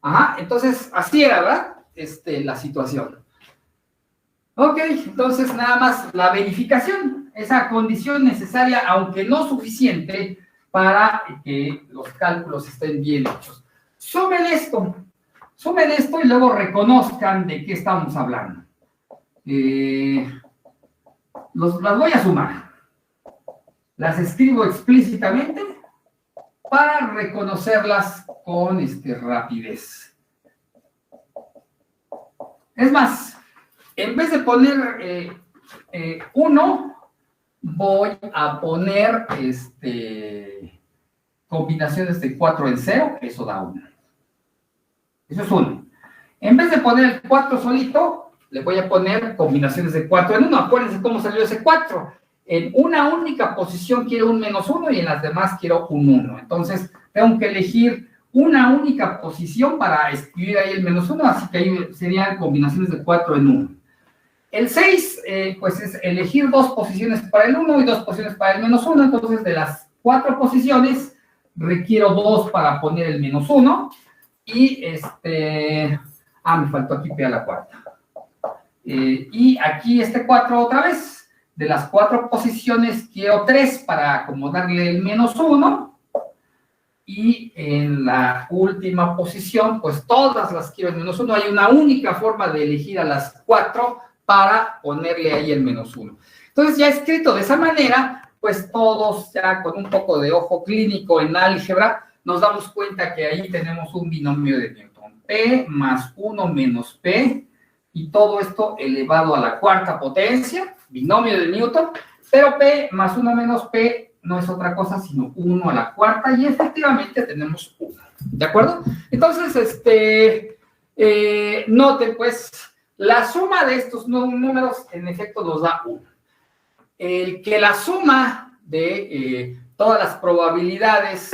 Ajá. Entonces, así era, ¿verdad? La situación. Ok, entonces nada más la verificación, esa condición necesaria, aunque no suficiente, para que los cálculos estén bien hechos. Sumen esto y luego reconozcan de qué estamos hablando. Las voy a sumar. Las escribo explícitamente para reconocerlas con rapidez. Es más, en vez de poner 1, voy a poner combinaciones de 4 en 0, eso da 1. Eso es 1. En vez de poner el 4 solito, le voy a poner combinaciones de 4 en 1. Acuérdense cómo salió ese 4. En una única posición quiero un menos 1 y en las demás quiero un 1. Entonces, tengo que elegir una única posición para escribir ahí el menos 1, así que ahí serían combinaciones de 4 en 1. El 6, pues es elegir 2 posiciones para el 1 y 2 posiciones para el menos 1. Entonces, de las 4 posiciones, requiero 2 para poner el menos 1. Y me faltó aquí P a la cuarta. Y aquí 4 otra vez. De las 4 posiciones, quiero 3 para acomodarle el menos 1. Y en la última posición, pues todas las quiero en menos 1. Hay una única forma de elegir a las 4 para ponerle ahí el menos 1. Entonces, ya escrito de esa manera, pues todos ya con un poco de ojo clínico en álgebra, nos damos cuenta que ahí tenemos un binomio de Newton. P más 1 menos P, y todo esto elevado a la cuarta potencia, binomio de Newton, pero P más 1 menos P no es otra cosa sino 1 a la cuarta, y efectivamente tenemos 1. ¿De acuerdo? Entonces, noten, pues, la suma de estos números, en efecto, nos da 1. El que la suma de todas las probabilidades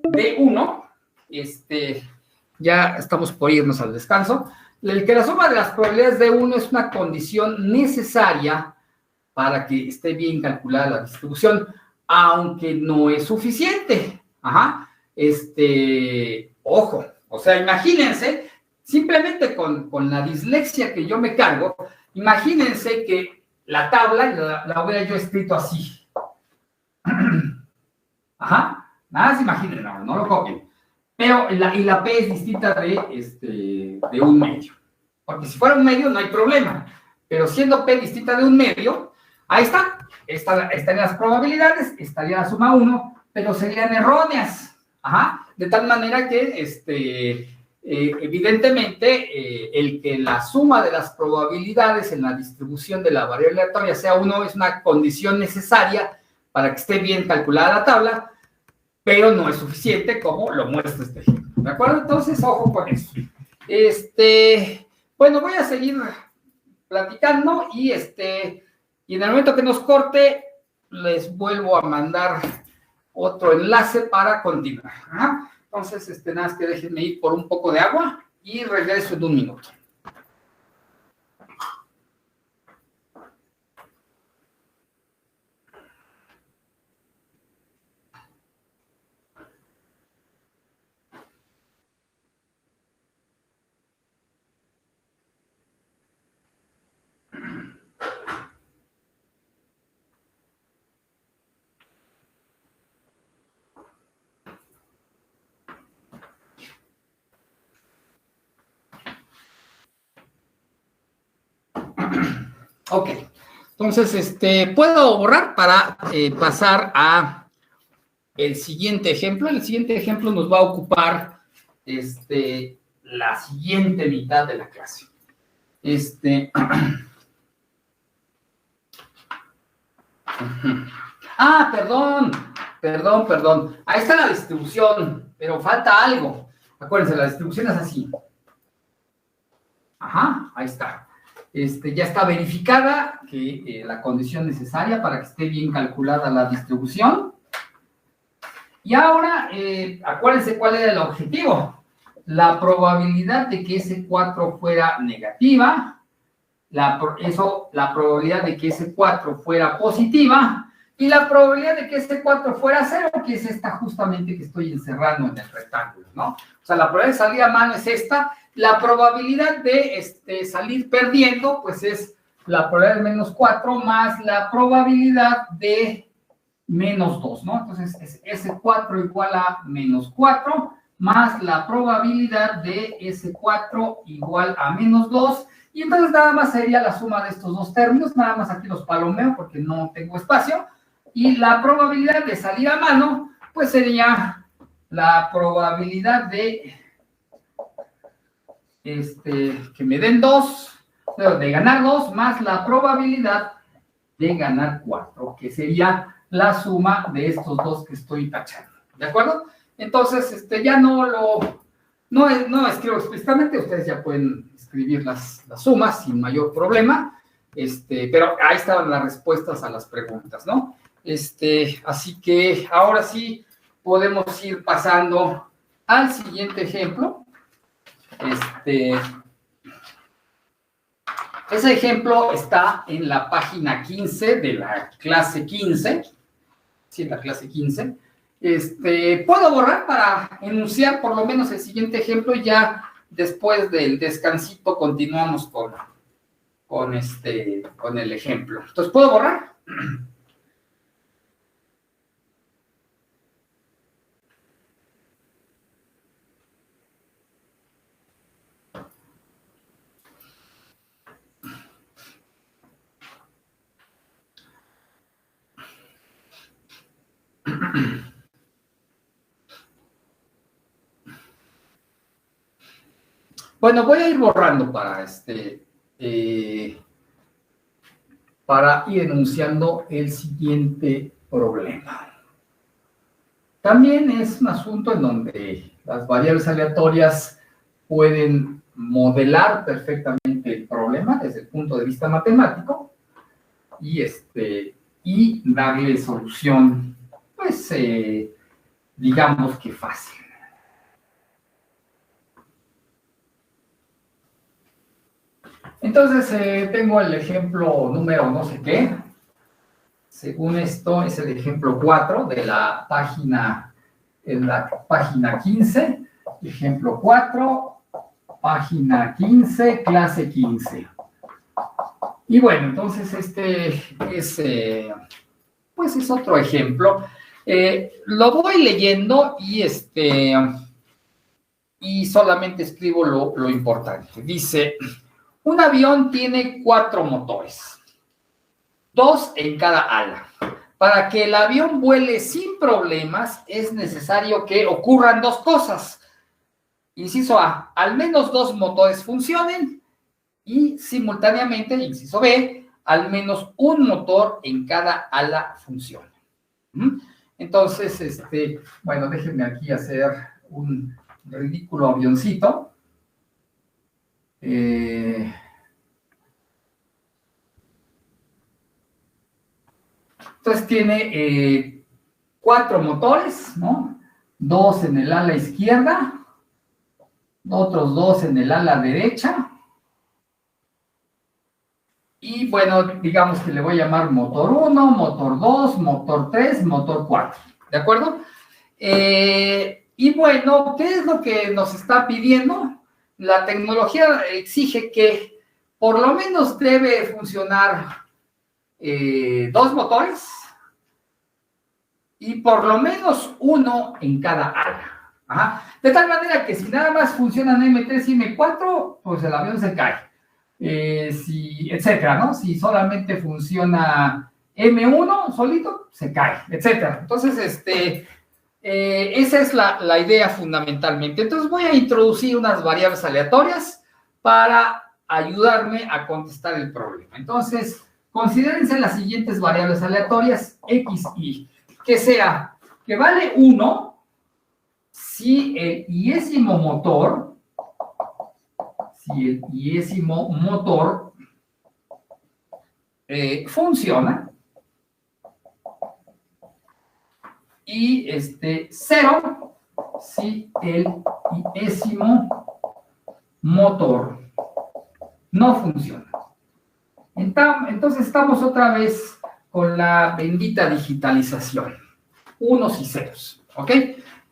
de 1, ya estamos por irnos al descanso, el que la suma de las probabilidades de 1 es una condición necesaria para que esté bien calculada la distribución, aunque no es suficiente. Ajá. Ojo, o sea, imagínense, simplemente con la dislexia que yo me cargo, imagínense que la tabla la hubiera yo escrito así. Ajá, nada más imaginen, no lo copien. Pero la P es distinta de un medio. Porque si fuera un medio no hay problema. Pero siendo P distinta de un medio, ahí está. Estarían las probabilidades, estaría la suma 1, pero serían erróneas. Ajá. De tal manera que, evidentemente, el que la suma de las probabilidades en la distribución de la variable aleatoria sea 1 es una condición necesaria para que esté bien calculada la tabla, pero no es suficiente como lo muestra este ejemplo. ¿De acuerdo? Entonces, ojo con eso. Bueno, voy a seguir platicando y en el momento que nos corte, les vuelvo a mandar otro enlace para continuar. ¿Ah? Entonces, nada más que déjenme ir por un poco de agua y regreso en un minuto. Ok. Entonces, puedo borrar para pasar a el siguiente ejemplo. El siguiente ejemplo nos va a ocupar la siguiente mitad de la clase. Ah, perdón. Ahí está la distribución, pero falta algo. Acuérdense, la distribución es así. Ajá, ahí está. Ya está verificada que la condición necesaria para que esté bien calculada la distribución. Y ahora, acuérdense cuál era el objetivo. La probabilidad de que S4 fuera negativa, la probabilidad de que S4 fuera positiva, y la probabilidad de que S4 fuera 0, que es esta justamente que estoy encerrando en el rectángulo, ¿no? O sea, la probabilidad de salir a mano es esta. La probabilidad de salir perdiendo, pues es la probabilidad de menos 4 más la probabilidad de menos 2, ¿no? Entonces, es S4 igual a menos 4 más la probabilidad de S4 igual a menos 2. Y entonces nada más sería la suma de estos dos términos. Nada más aquí los palomeo porque no tengo espacio. Y la probabilidad de salir a mano, pues sería la probabilidad de que me den 2, de ganar 2, más la probabilidad de ganar 4, que sería la suma de estos dos que estoy tachando. ¿De acuerdo? Entonces, ya no escribo explícitamente, ustedes ya pueden escribir las sumas sin mayor problema, pero ahí estaban las respuestas a las preguntas, ¿no? Así que ahora sí podemos ir pasando al siguiente ejemplo. Ese ejemplo está en la página 15 de la clase 15. Sí, la clase 15. Puedo borrar para enunciar por lo menos el siguiente ejemplo y ya después del descansito continuamos con el ejemplo. Entonces, ¿puedo borrar? Bueno, voy a ir borrando para ir enunciando el siguiente problema. También es un asunto en donde las variables aleatorias pueden modelar perfectamente el problema desde el punto de vista matemático y darle solución, pues, digamos que fácil. Entonces, tengo el ejemplo número no sé qué. Según esto, es el ejemplo 4 de la página 15. Ejemplo 4, página 15, clase 15. Y bueno, entonces pues es otro ejemplo. Lo voy leyendo y solamente escribo lo importante. Dice: un avión tiene 4 motores, 2 en cada ala. Para que el avión vuele sin problemas, es necesario que ocurran 2 cosas. Inciso A, al menos 2 motores funcionen y simultáneamente, inciso B, al menos un motor en cada ala funcione. Entonces, bueno, déjenme aquí hacer un ridículo avioncito. Entonces tiene 4 motores, ¿no? 2 en el ala izquierda, otros 2 en el ala derecha. Y bueno, digamos que le voy a llamar motor 1, motor 2, motor 3, motor 4. ¿De acuerdo? Y bueno, ¿qué es lo que nos está pidiendo? La tecnología exige que por lo menos debe funcionar 2 motores y por lo menos 1 en cada ala. Ajá. De tal manera que si nada más funcionan M3 y M4, pues el avión se cae. etcétera, ¿no? Si solamente funciona M1 solito, se cae, etcétera. Entonces, esa es la idea fundamentalmente. Entonces, voy a introducir unas variables aleatorias para ayudarme a contestar el problema. Entonces, considérense las siguientes variables aleatorias, X, Y, que vale 1 si el iésimo motor funciona, y 0 si el iésimo motor no funciona. Entonces estamos otra vez con la bendita digitalización. Unos y ceros, ¿ok?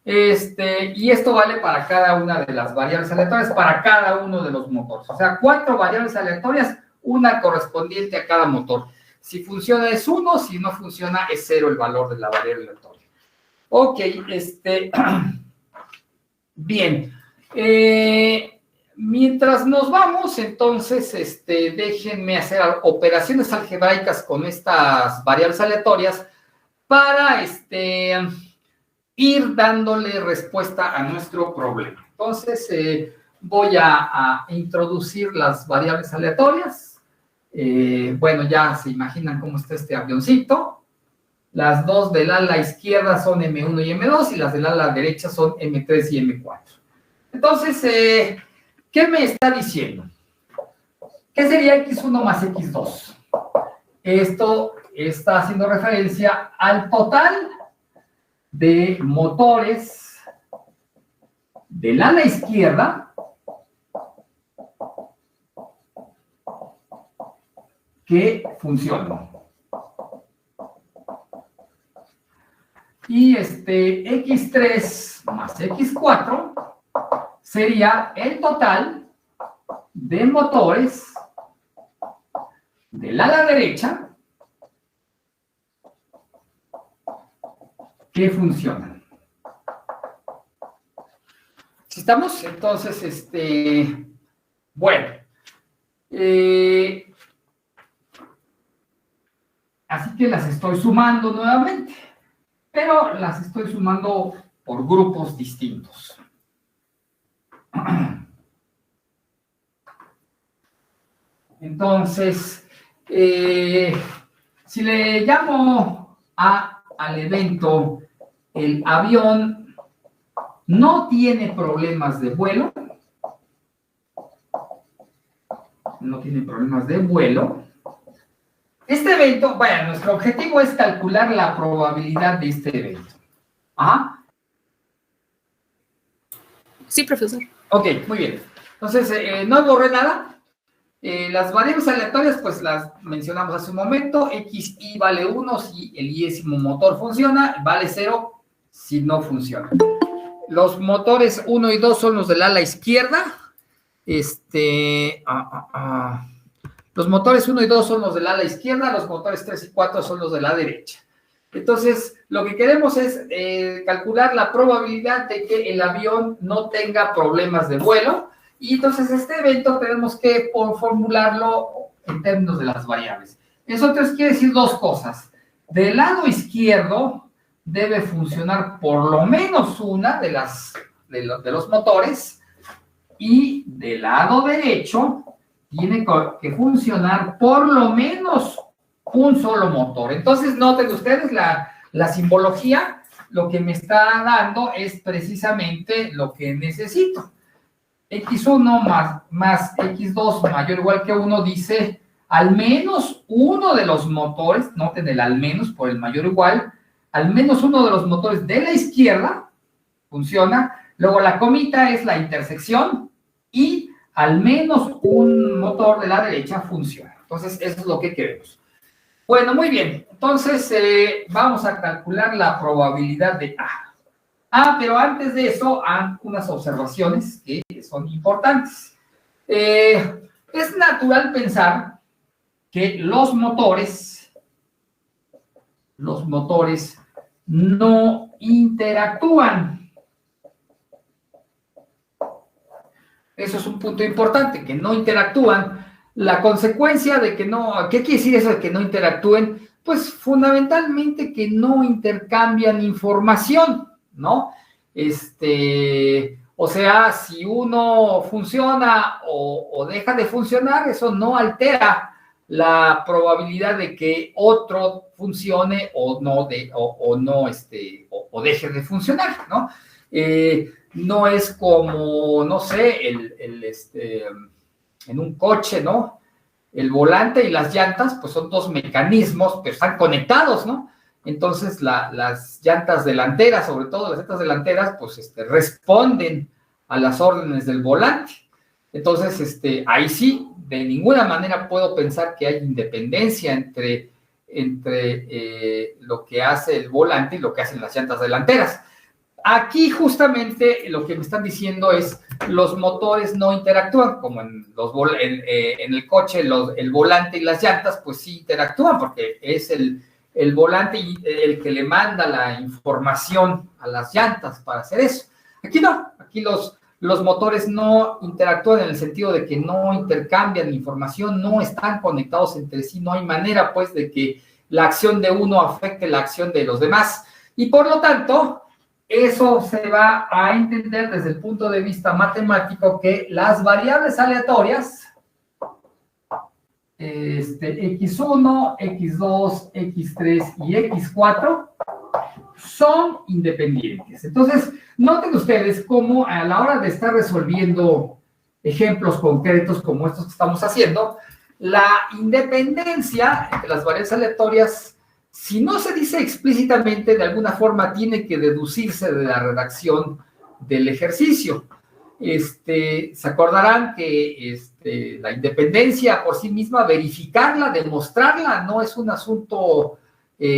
Y esto vale para cada una de las variables aleatorias, para cada uno de los motores. O sea, 4 variables aleatorias, una correspondiente a cada motor. Si funciona es 1, si no funciona es 0 el valor de la variable aleatoria. Ok, bien. Mientras nos vamos, entonces, déjenme hacer operaciones algebraicas con estas variables aleatorias para, ir dándole respuesta a nuestro problema. Entonces, voy a introducir las variables aleatorias. Bueno, ya se imaginan cómo está este avioncito. Las dos del ala izquierda son M1 y M2 y las del ala derecha son M3 y M4. Entonces, ¿qué me está diciendo? ¿Qué sería X1 más X2? Esto está haciendo referencia al total de motores del ala izquierda que funcionan. Y X3 más X4 sería el total de motores del ala derecha que funcionan. ¿Sí estamos? Entonces, bueno. Así que las estoy sumando nuevamente, pero las estoy sumando por grupos distintos. Entonces, si le llamo al evento el avión no tiene problemas de vuelo, este evento, bueno, nuestro objetivo es calcular la probabilidad de este evento. Ajá. Sí, profesor. Ok, muy bien. Entonces, no borré nada. Las variables aleatorias, pues las mencionamos hace un momento. X, Y vale 1 si el iésimo motor funciona, vale 0 si no funciona. Los motores 1 y 2 son los del ala izquierda. Los motores 1 y 2 son los del ala izquierda, los motores 3 y 4 son los de la derecha. Entonces, lo que queremos es calcular la probabilidad de que el avión no tenga problemas de vuelo. Y entonces este evento tenemos que formularlo en términos de las variables. Eso entonces quiere decir dos cosas. Del lado izquierdo debe funcionar por lo menos una de los motores, y del lado derecho tiene que funcionar por lo menos un solo motor. Entonces, noten ustedes la simbología, lo que me está dando es precisamente lo que necesito. X1 más X2 mayor o igual que 1 dice al menos uno de los motores, noten el al menos por el mayor o igual, al menos uno de los motores de la izquierda funciona, luego la comita es la intersección y al menos un motor de la derecha funciona. Entonces, eso es lo que queremos. Bueno, muy bien. Entonces, vamos a calcular la probabilidad de A. Pero antes de eso, unas observaciones que son importantes. Es natural pensar que los motores no interactúan. Eso es un punto importante, que no interactúan. La consecuencia de que no, ¿qué quiere decir eso de que no interactúen? Pues fundamentalmente que no intercambian información, ¿no? O sea, si uno funciona o deja de funcionar, eso no altera la probabilidad de que otro funcione o no, o deje de funcionar, ¿no? No es como, no sé, en un coche, ¿no? El volante y las llantas, pues son dos mecanismos, pero están conectados, ¿no? Entonces, las llantas delanteras, sobre todo las llantas delanteras, pues responden a las órdenes del volante. Entonces, ahí sí, de ninguna manera puedo pensar que hay independencia entre lo que hace el volante y lo que hacen las llantas delanteras. Aquí justamente lo que me están diciendo es los motores no interactúan, como en el coche el volante y las llantas pues sí interactúan porque es el volante el que le manda la información a las llantas para hacer eso. Aquí no, aquí los motores no interactúan en el sentido de que no intercambian información, no están conectados entre sí, no hay manera pues de que la acción de uno afecte la acción de los demás y por lo tanto eso se va a entender desde el punto de vista matemático que las variables aleatorias, x1, x2, x3 y x4, son independientes. Entonces, noten ustedes cómo a la hora de estar resolviendo ejemplos concretos como estos que estamos haciendo, la independencia entre las variables aleatorias, si no se dice explícitamente, de alguna forma tiene que deducirse de la redacción del ejercicio. Se acordarán que la independencia por sí misma, verificarla, demostrarla, no es un asunto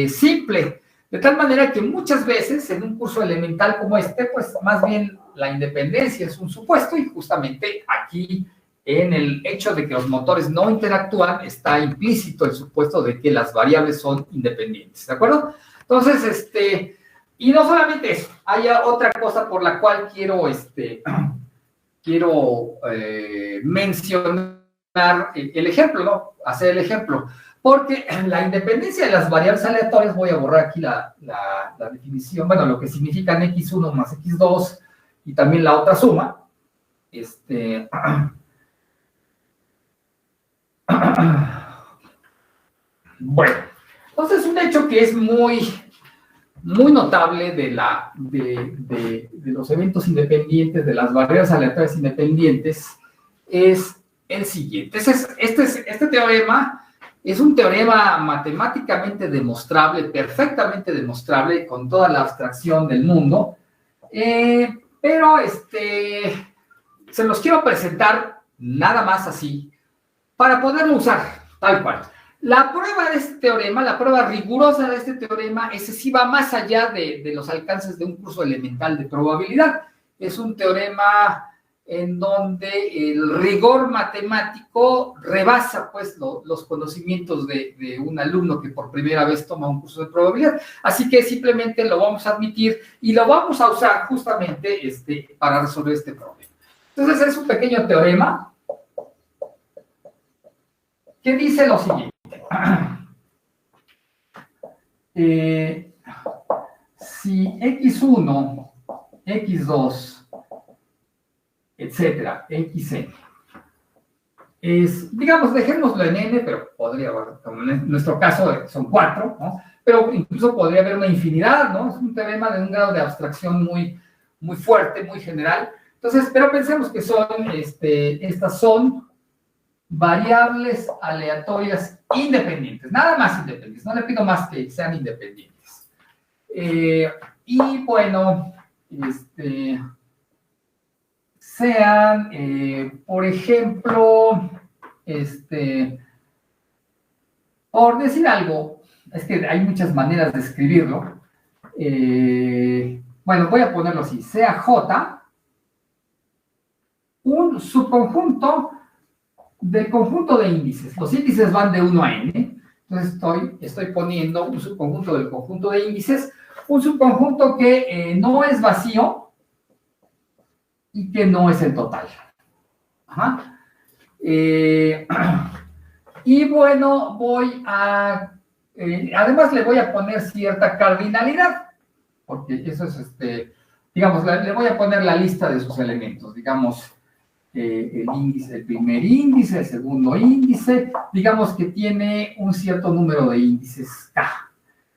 simple. De tal manera que muchas veces en un curso elemental como pues más bien la independencia es un supuesto y justamente aquí en el hecho de que los motores no interactúan está implícito el supuesto de que las variables son independientes, ¿de acuerdo? Entonces, y no solamente eso, hay otra cosa por la cual quiero mencionar el ejemplo, ¿no? Hacer el ejemplo. Porque la independencia de las variables aleatorias, voy a borrar aquí la definición, bueno, lo que significan x1 más x2 y también la otra suma. Bueno, entonces un hecho que es muy notable de los eventos independientes, de las variables aleatorias independientes, es el siguiente. Este teorema es un teorema matemáticamente demostrable, perfectamente demostrable, con toda la abstracción del mundo, pero se los quiero presentar nada más así, para poderlo usar, tal cual. La prueba de este teorema, la prueba rigurosa de este teorema, sí va más allá de los alcances de un curso elemental de probabilidad. Es un teorema en donde el rigor matemático rebasa pues los conocimientos de un alumno que por primera vez toma un curso de probabilidad. Así que simplemente lo vamos a admitir y lo vamos a usar justamente para resolver este problema. Entonces es un pequeño teorema que dice lo siguiente. Si x1, x2, etcétera, xn, digamos, dejémoslo en n, pero podría, como en nuestro caso son 4, ¿no? Pero incluso podría haber una infinidad, ¿no? Es un teorema de un grado de abstracción muy, muy fuerte, muy general. Entonces, pero pensemos que son, estas son variables aleatorias independientes, nada más independientes, no le pido más que sean independientes. Y bueno, sean, por ejemplo, por decir algo, es que hay muchas maneras de escribirlo. Bueno, voy a ponerlo así, sea J un subconjunto del conjunto de índices. Los índices van de 1 a n, entonces estoy poniendo un subconjunto del conjunto de índices, un subconjunto que no es vacío y que no es el total. Ajá. Y bueno, además le voy a poner cierta cardinalidad, porque eso es, digamos, le voy a poner la lista de sus elementos, digamos, el índice, el primer índice, el segundo índice, digamos que tiene un cierto número de índices K.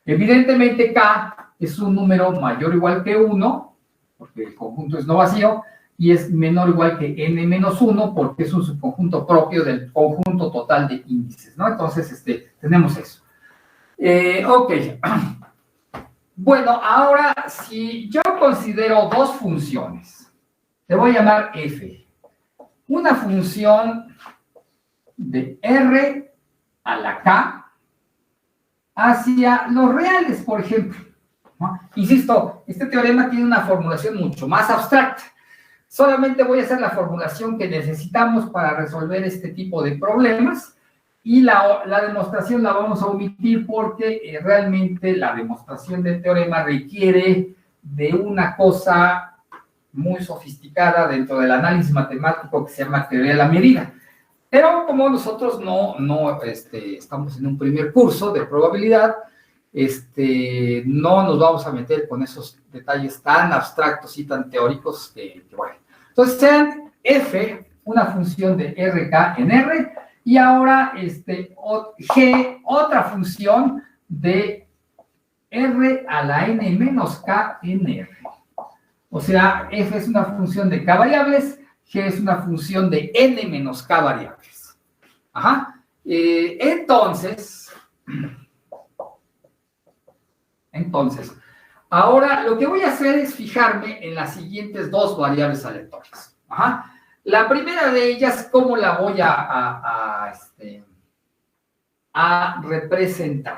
Evidentemente K es un número mayor o igual que 1, porque el conjunto es no vacío, y es menor o igual que n-1, porque es un subconjunto propio del conjunto total de índices, ¿no? Entonces, tenemos eso. Ok. Bueno, ahora, si yo considero dos funciones, le voy a llamar f. Una función de r a la k hacia los reales, por ejemplo, ¿no? Insisto, este teorema tiene una formulación mucho más abstracta. Solamente voy a hacer la formulación que necesitamos para resolver este tipo de problemas y la demostración la vamos a omitir porque realmente la demostración del teorema requiere de una cosa muy sofisticada dentro del análisis matemático que se llama teoría de la medida. Pero como nosotros no estamos en un primer curso de probabilidad, no nos vamos a meter con esos detalles tan abstractos y tan teóricos que bueno. Entonces, sean f, una función de rk en R, y ahora g, otra función de r a la n menos k en R. O sea, f es una función de k variables, g es una función de n menos k variables. Ajá. Entonces, ahora lo que voy a hacer es fijarme en las siguientes dos variables aleatorias. Ajá. La primera de ellas, ¿cómo la voy a representar?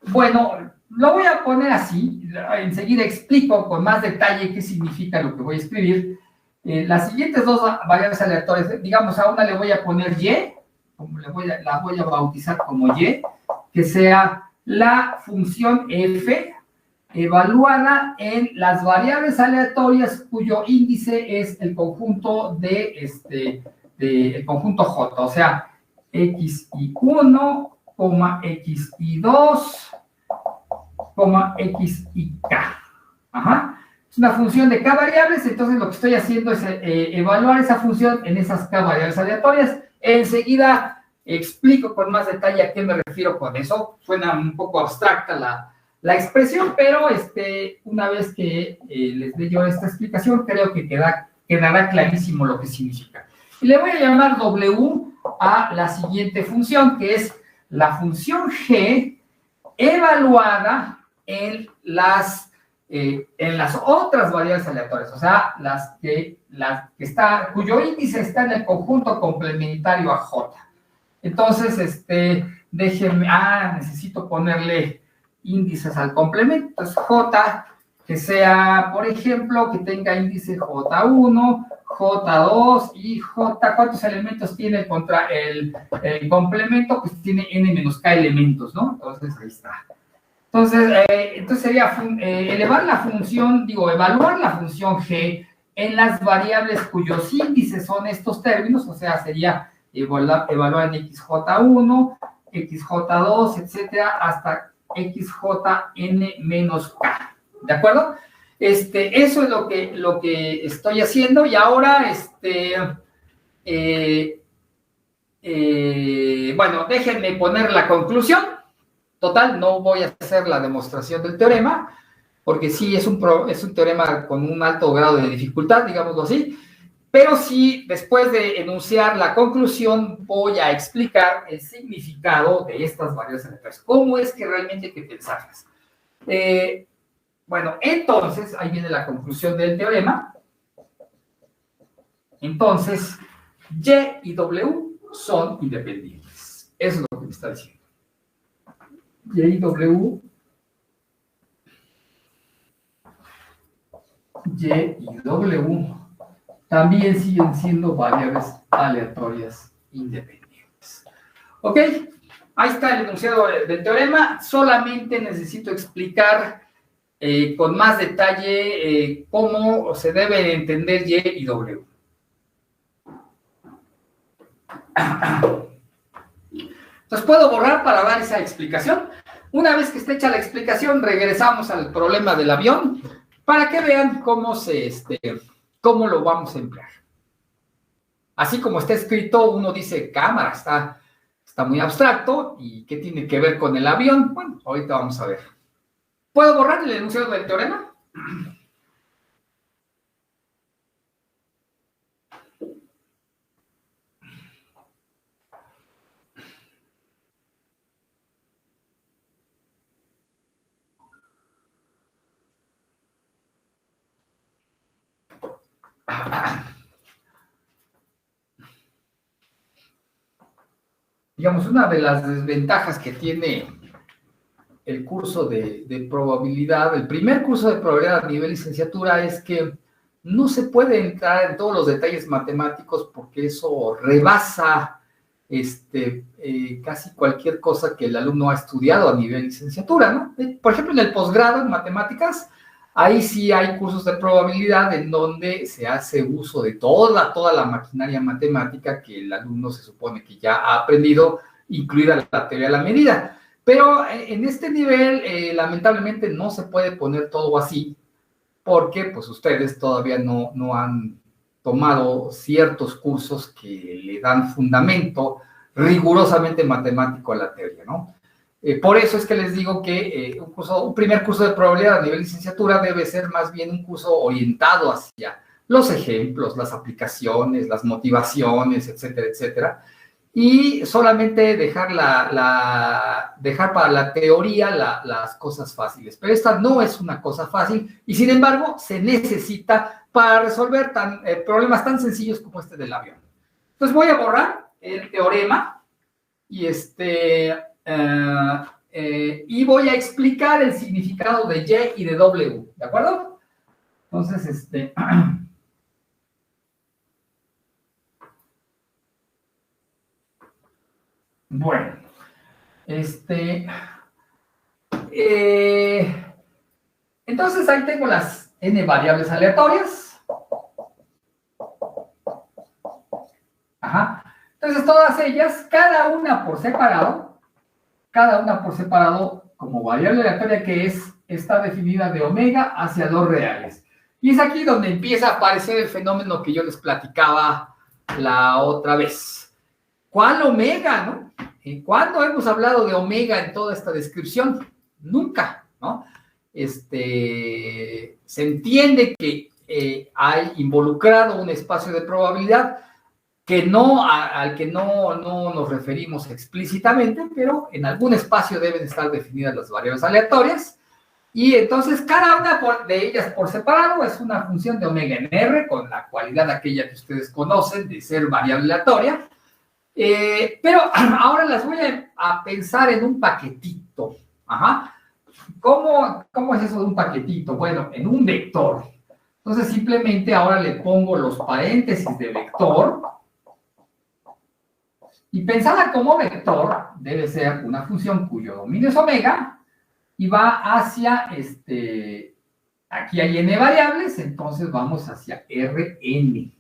Bueno, lo voy a poner así. Enseguida explico con más detalle qué significa lo que voy a escribir. Las siguientes dos variables aleatorias, digamos, a una le voy a poner y, la voy a bautizar como y, que sea la función f evaluada en las variables aleatorias cuyo índice es el conjunto el conjunto J, o sea, xi1, xi2, xik. Ajá. Es una función de k variables, entonces lo que estoy haciendo es evaluar esa función en esas k variables aleatorias. Enseguida explico con más detalle a qué me refiero con eso. Suena un poco abstracta la expresión, pero una vez que les dé yo esta explicación, creo que quedará clarísimo lo que significa. Y le voy a llamar W a la siguiente función, que es la función G evaluada en las otras variables aleatorias, o sea, cuyo índice está en el conjunto complementario a J. Entonces, déjenme, necesito ponerle índices al complemento. Entonces, J, que sea, por ejemplo, que tenga índice J1, J2 y J. ¿Cuántos elementos tiene contra el complemento? Pues tiene n menos k elementos, ¿no? Entonces, ahí está. Entonces sería evaluar la función G en las variables cuyos índices son estos términos, o sea, sería evaluar en xj1, xj2, etcétera, hasta xjn menos k, ¿de acuerdo? Eso es lo que estoy haciendo, y ahora, bueno, déjenme poner la conclusión. Total, no voy a hacer la demostración del teorema, porque sí es un teorema con un alto grado de dificultad, digámoslo así, pero sí, después de enunciar la conclusión, voy a explicar el significado de estas variables aleatorias, cómo es que realmente hay que pensarlas. Bueno, entonces, ahí viene la conclusión del teorema. Entonces, Y y W son independientes. Eso es lo que me está diciendo. Y y W también siguen siendo variables aleatorias independientes. ¿Ok? Ahí está el enunciado del teorema. Solamente necesito explicar con más detalle cómo se debe entender Y y W. Entonces puedo borrar para dar esa explicación. Una vez que esté hecha la explicación, regresamos al problema del avión para que vean cómo cómo lo vamos a emplear. Así como está escrito, uno dice cámara, está muy abstracto. ¿Y qué tiene que ver con el avión? Bueno, ahorita vamos a ver. ¿Puedo borrar el enunciado del teorema? Digamos, una de las desventajas que tiene el curso de probabilidad, el primer curso de probabilidad a nivel licenciatura, es que no se puede entrar en todos los detalles matemáticos porque eso rebasa casi cualquier cosa que el alumno ha estudiado a nivel licenciatura, ¿no? Por ejemplo, en el posgrado en matemáticas, ahí sí hay cursos de probabilidad en donde se hace uso de toda la maquinaria matemática que el alumno se supone que ya ha aprendido, incluida la teoría de la medida. Pero en este nivel, lamentablemente, no se puede poner todo así, porque pues ustedes todavía no han tomado ciertos cursos que le dan fundamento rigurosamente matemático a la teoría, ¿no? Por eso es que les digo que un primer curso de probabilidad a nivel licenciatura debe ser más bien un curso orientado hacia los ejemplos, las aplicaciones, las motivaciones, etcétera, etcétera, y solamente dejar para la teoría las cosas fáciles. Pero esta no es una cosa fácil y, sin embargo, se necesita para resolver problemas tan sencillos como este del avión. Entonces voy a borrar el teorema y y voy a explicar el significado de Y y de W, ¿de acuerdo? Entonces, bueno, entonces ahí tengo las n variables aleatorias. Ajá. Entonces todas ellas, cada una por separado, como variable aleatoria que está definida de omega hacia 2 reales. Y es aquí donde empieza a aparecer el fenómeno que yo les platicaba la otra vez. ¿Cuál omega, no? ¿Cuándo hemos hablado de omega en toda esta descripción? Nunca, ¿no? Se entiende que hay involucrado un espacio de probabilidad al que no nos referimos explícitamente, pero en algún espacio deben estar definidas las variables aleatorias, y entonces cada una de ellas por separado es una función de omega en R, con la cualidad aquella que ustedes conocen de ser variable aleatoria, pero ahora las voy a pensar en un paquetito. Ajá. ¿Cómo es eso de un paquetito? Bueno, en un vector. Entonces simplemente ahora le pongo los paréntesis de vector. Y pensada como vector, debe ser una función cuyo dominio es omega y va hacia, aquí hay n variables, entonces vamos hacia Rn,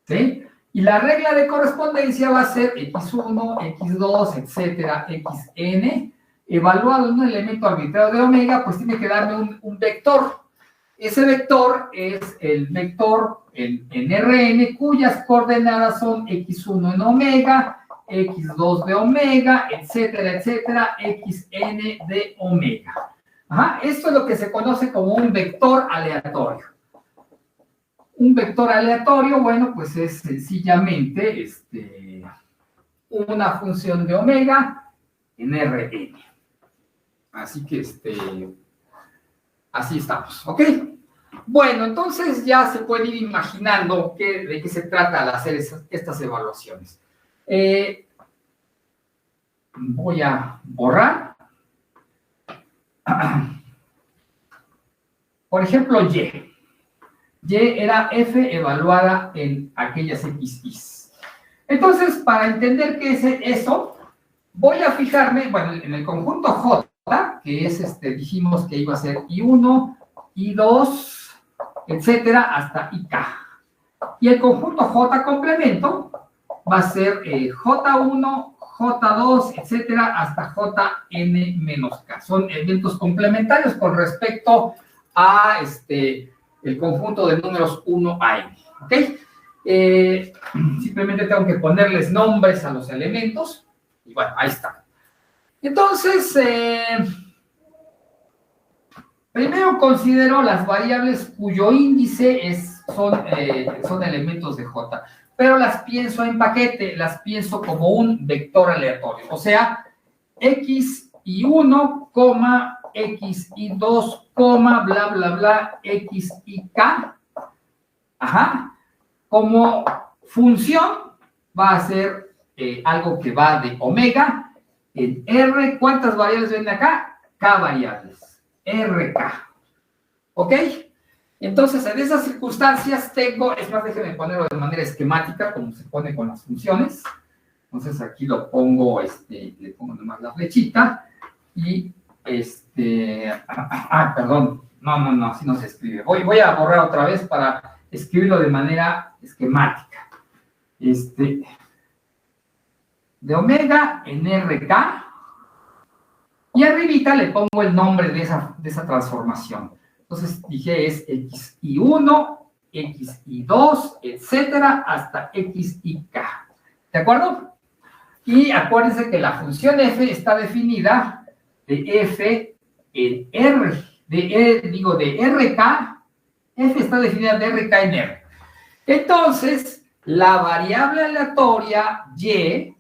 ¿sí? Y la regla de correspondencia va a ser x1, x2, etcétera, xn, evaluado en un elemento arbitrario de omega, pues tiene que darme un vector. Ese vector es el vector en Rn, cuyas coordenadas son x1 en omega, x2 de omega, etcétera, etcétera, xn de omega. Ajá, esto es lo que se conoce como un vector aleatorio. Un vector aleatorio, bueno, pues es sencillamente una función de omega en Rn. Así que, así estamos, ¿ok? Bueno, entonces ya se puede ir imaginando de qué se trata al hacer estas evaluaciones. Voy a borrar. Por ejemplo, Y. Y era F evaluada en aquellas XIs. Entonces, para entender qué es eso, voy a fijarme, bueno, en el conjunto J, que es, dijimos que iba a ser I1, I2, etcétera, hasta IK. Y el conjunto J complemento va a ser J1, J2, etcétera, hasta Jn-K. Son elementos complementarios con respecto a el conjunto de números 1 a n. ¿Ok? Simplemente tengo que ponerles nombres a los elementos. Y bueno, ahí está. Entonces, primero considero las variables cuyo índice son elementos de J, pero las pienso en paquete, las pienso como un vector aleatorio, o sea, x1, x2, bla, bla, bla, x y k, como función va a ser algo que va de omega en R. ¿Cuántas variables ven acá? K variables. RK. ¿Ok? Entonces, en esas circunstancias tengo, es más, déjenme ponerlo de manera esquemática, como se pone con las funciones. Entonces, aquí lo pongo, le pongo nomás la flechita, y, perdón, no, así no se escribe. Voy a borrar otra vez para escribirlo de manera esquemática. De omega en RK, y arribita le pongo el nombre de esa transformación. Entonces dije es xi1, xi2, etcétera, hasta xik. ¿De acuerdo? Y acuérdense que la función f está definida de f en r, de rk, f está definida de rk en r. Entonces, la variable aleatoria y,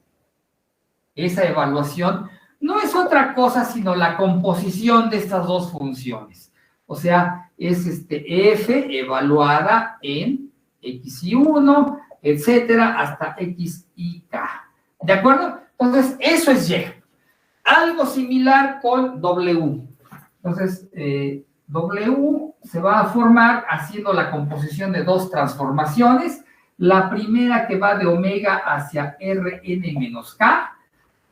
esa evaluación, no es otra cosa sino la composición de estas dos funciones. O sea, es f evaluada en xi1, etcétera, hasta xik. ¿De acuerdo? Entonces, eso es y. Algo similar con w. Entonces, w se va a formar haciendo la composición de dos transformaciones. La primera que va de omega hacia Rn-K,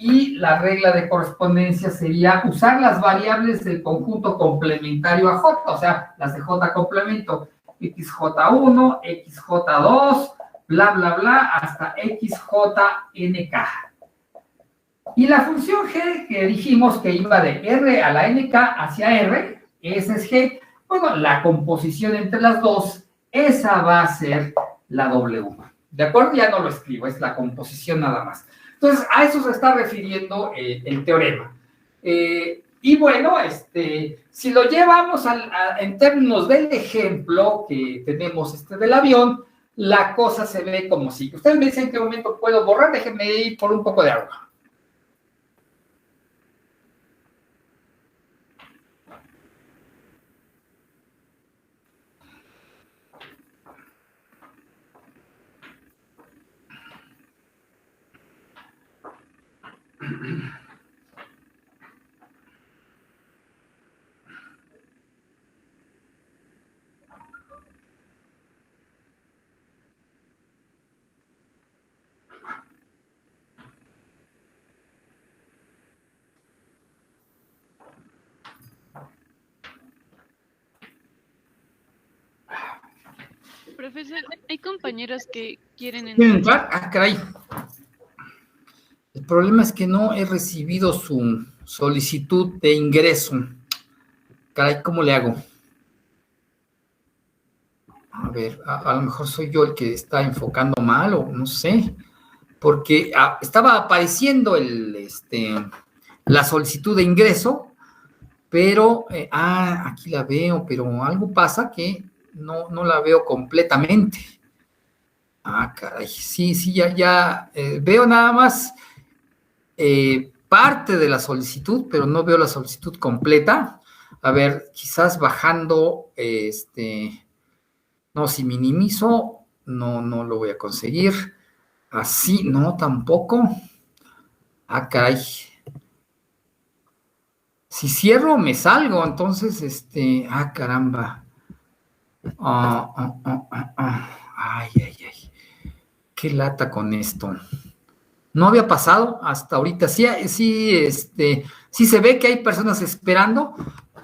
y la regla de correspondencia sería usar las variables del conjunto complementario a J, o sea, las de J complemento, xj1, xj2, bla, bla, bla, hasta xjnk. Y la función g que dijimos que iba de R a la nk hacia R, esa es g. Bueno, la composición entre las dos, esa va a ser la W. ¿De acuerdo? Ya no lo escribo, es la composición nada más. Entonces, a eso se está refiriendo el teorema. Y bueno, si lo llevamos en términos del ejemplo que tenemos del avión, la cosa se ve como si. Ustedes me dicen en qué momento puedo borrar, déjenme ir por un poco de agua. Profesor, hay compañeros que quieren ¿Quieren entrar. entrar? Ah, caray. El problema es que no he recibido su solicitud de ingreso. Caray, ¿cómo le hago? A ver, a lo mejor soy yo el que está enfocando mal o no sé, porque estaba apareciendo la solicitud de ingreso, pero, aquí la veo, pero algo pasa que no la veo completamente. Ah, caray, sí, ya veo nada más parte de la solicitud, pero no veo la solicitud completa. A ver, quizás bajando, no, si minimizo, no lo voy a conseguir. Así, no, tampoco. Ah, caray. Si cierro, me salgo, entonces, caramba. Ay. Qué lata con esto. No había pasado hasta ahorita. Sí se ve que hay personas esperando,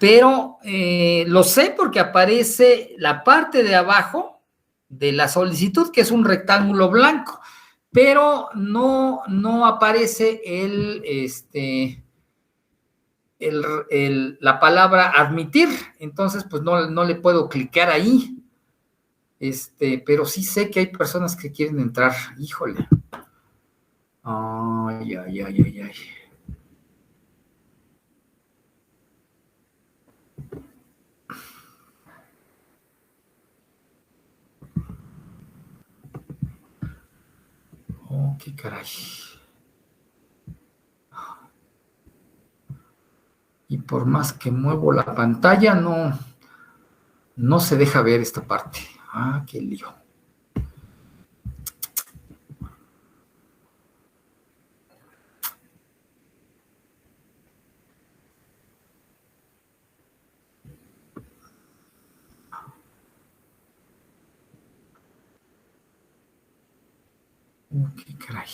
pero lo sé porque aparece la parte de abajo de la solicitud, que es un rectángulo blanco, pero no aparece la palabra admitir, entonces pues no le puedo clicar ahí, pero sí sé que hay personas que quieren entrar, híjole. Ay. Oh, qué caray. Y por más que muevo la pantalla, no se deja ver esta parte. Ah, qué lío. Oh, qué caray.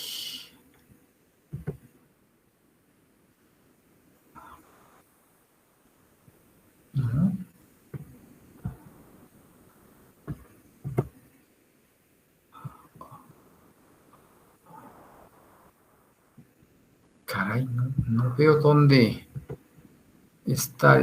No. Caray, no veo dónde está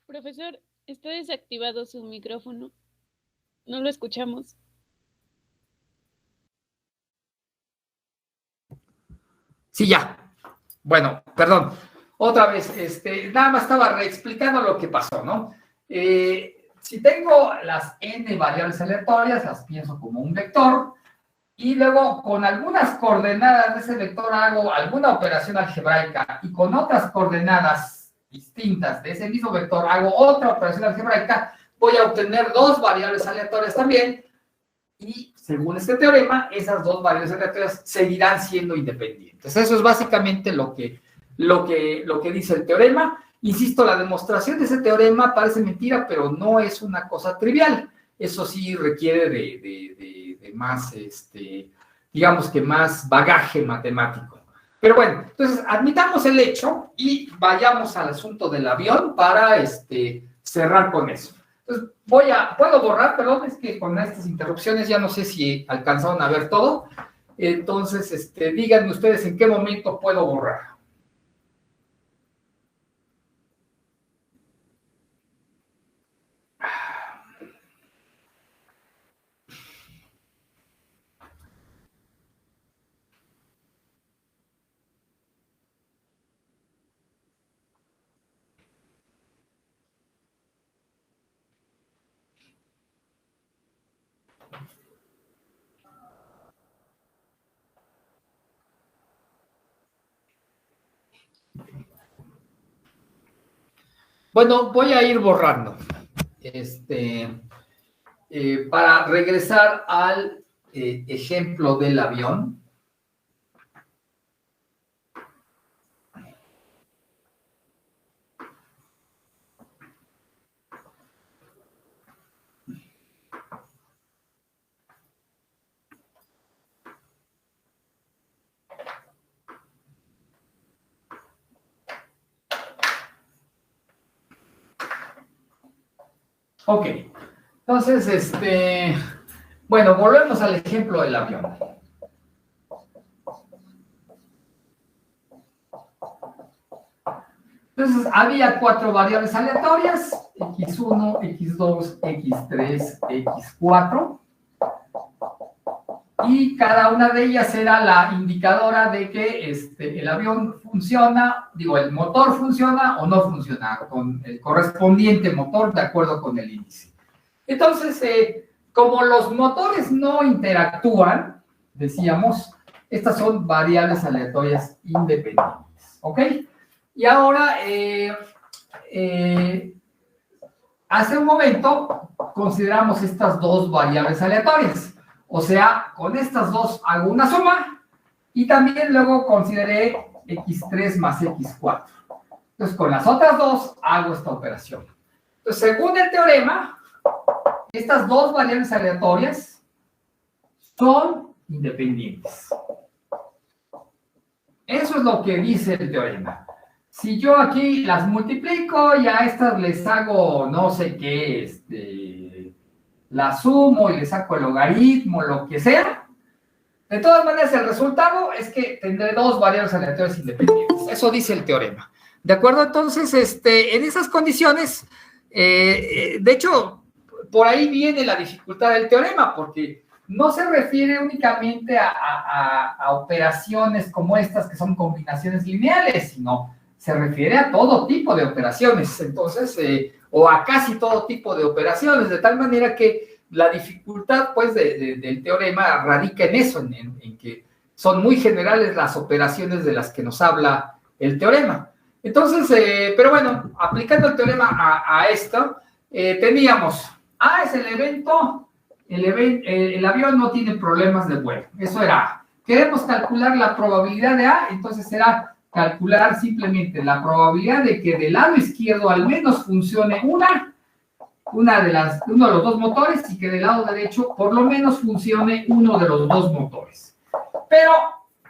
Profesor, está desactivado su micrófono. No lo escuchamos. Sí, ya. Bueno, perdón. Otra vez, nada más estaba reexplicando lo que pasó, ¿no? Si tengo las n variables aleatorias, las pienso como un vector, y luego con algunas coordenadas de ese vector hago alguna operación algebraica, y con otras coordenadas distintas de ese mismo vector hago otra operación algebraica, voy a obtener dos variables aleatorias también, y según este teorema, esas dos variables aleatorias seguirán siendo independientes. Eso es básicamente lo que dice el teorema. Insisto, la demostración de ese teorema parece mentira, pero no es una cosa trivial. Eso sí requiere de más, digamos que más bagaje matemático. Pero bueno, entonces admitamos el hecho y vayamos al asunto del avión para cerrar con eso. Entonces, puedo borrar, perdón, es que con estas interrupciones ya no sé si alcanzaron a ver todo. Entonces, díganme ustedes en qué momento puedo borrar. Bueno, voy a ir borrando. Para regresar al ejemplo del avión. Ok, entonces, bueno, volvemos al ejemplo del avión. Entonces, había 4 variables aleatorias, x1, x2, x3, x4, y cada una de ellas era la indicadora de que el avión funciona, el motor funciona o no funciona, con el correspondiente motor de acuerdo con el índice. Entonces, como los motores no interactúan, decíamos, estas son variables aleatorias independientes, ¿ok? Y ahora, hace un momento, consideramos estas 2 variables aleatorias. O sea, con estas 2 hago una suma y también luego consideré x3 más x4. Entonces, con las otras 2 hago esta operación. Entonces, según el teorema, estas 2 variables aleatorias son independientes. Eso es lo que dice el teorema. Si yo aquí las multiplico y a estas les hago no sé qué, la sumo y le saco el logaritmo, lo que sea, de todas maneras el resultado es que tendré 2 variables aleatorias independientes. Eso dice el teorema. ¿De acuerdo? Entonces, en esas condiciones, de hecho, por ahí viene la dificultad del teorema, porque no se refiere únicamente a operaciones como estas que son combinaciones lineales, sino se refiere a todo tipo de operaciones, entonces, o a casi todo tipo de operaciones, de tal manera que la dificultad, pues, del teorema radica en eso, en que son muy generales las operaciones de las que nos habla el teorema. Entonces, pero bueno, aplicando el teorema a esto, teníamos, es el evento, el avión no tiene problemas de vuelo, eso era A. Queremos calcular la probabilidad de A, entonces será calcular simplemente la probabilidad de que del lado izquierdo al menos funcione uno de los 2 motores y que del lado derecho por lo menos funcione uno de los 2 motores. Pero,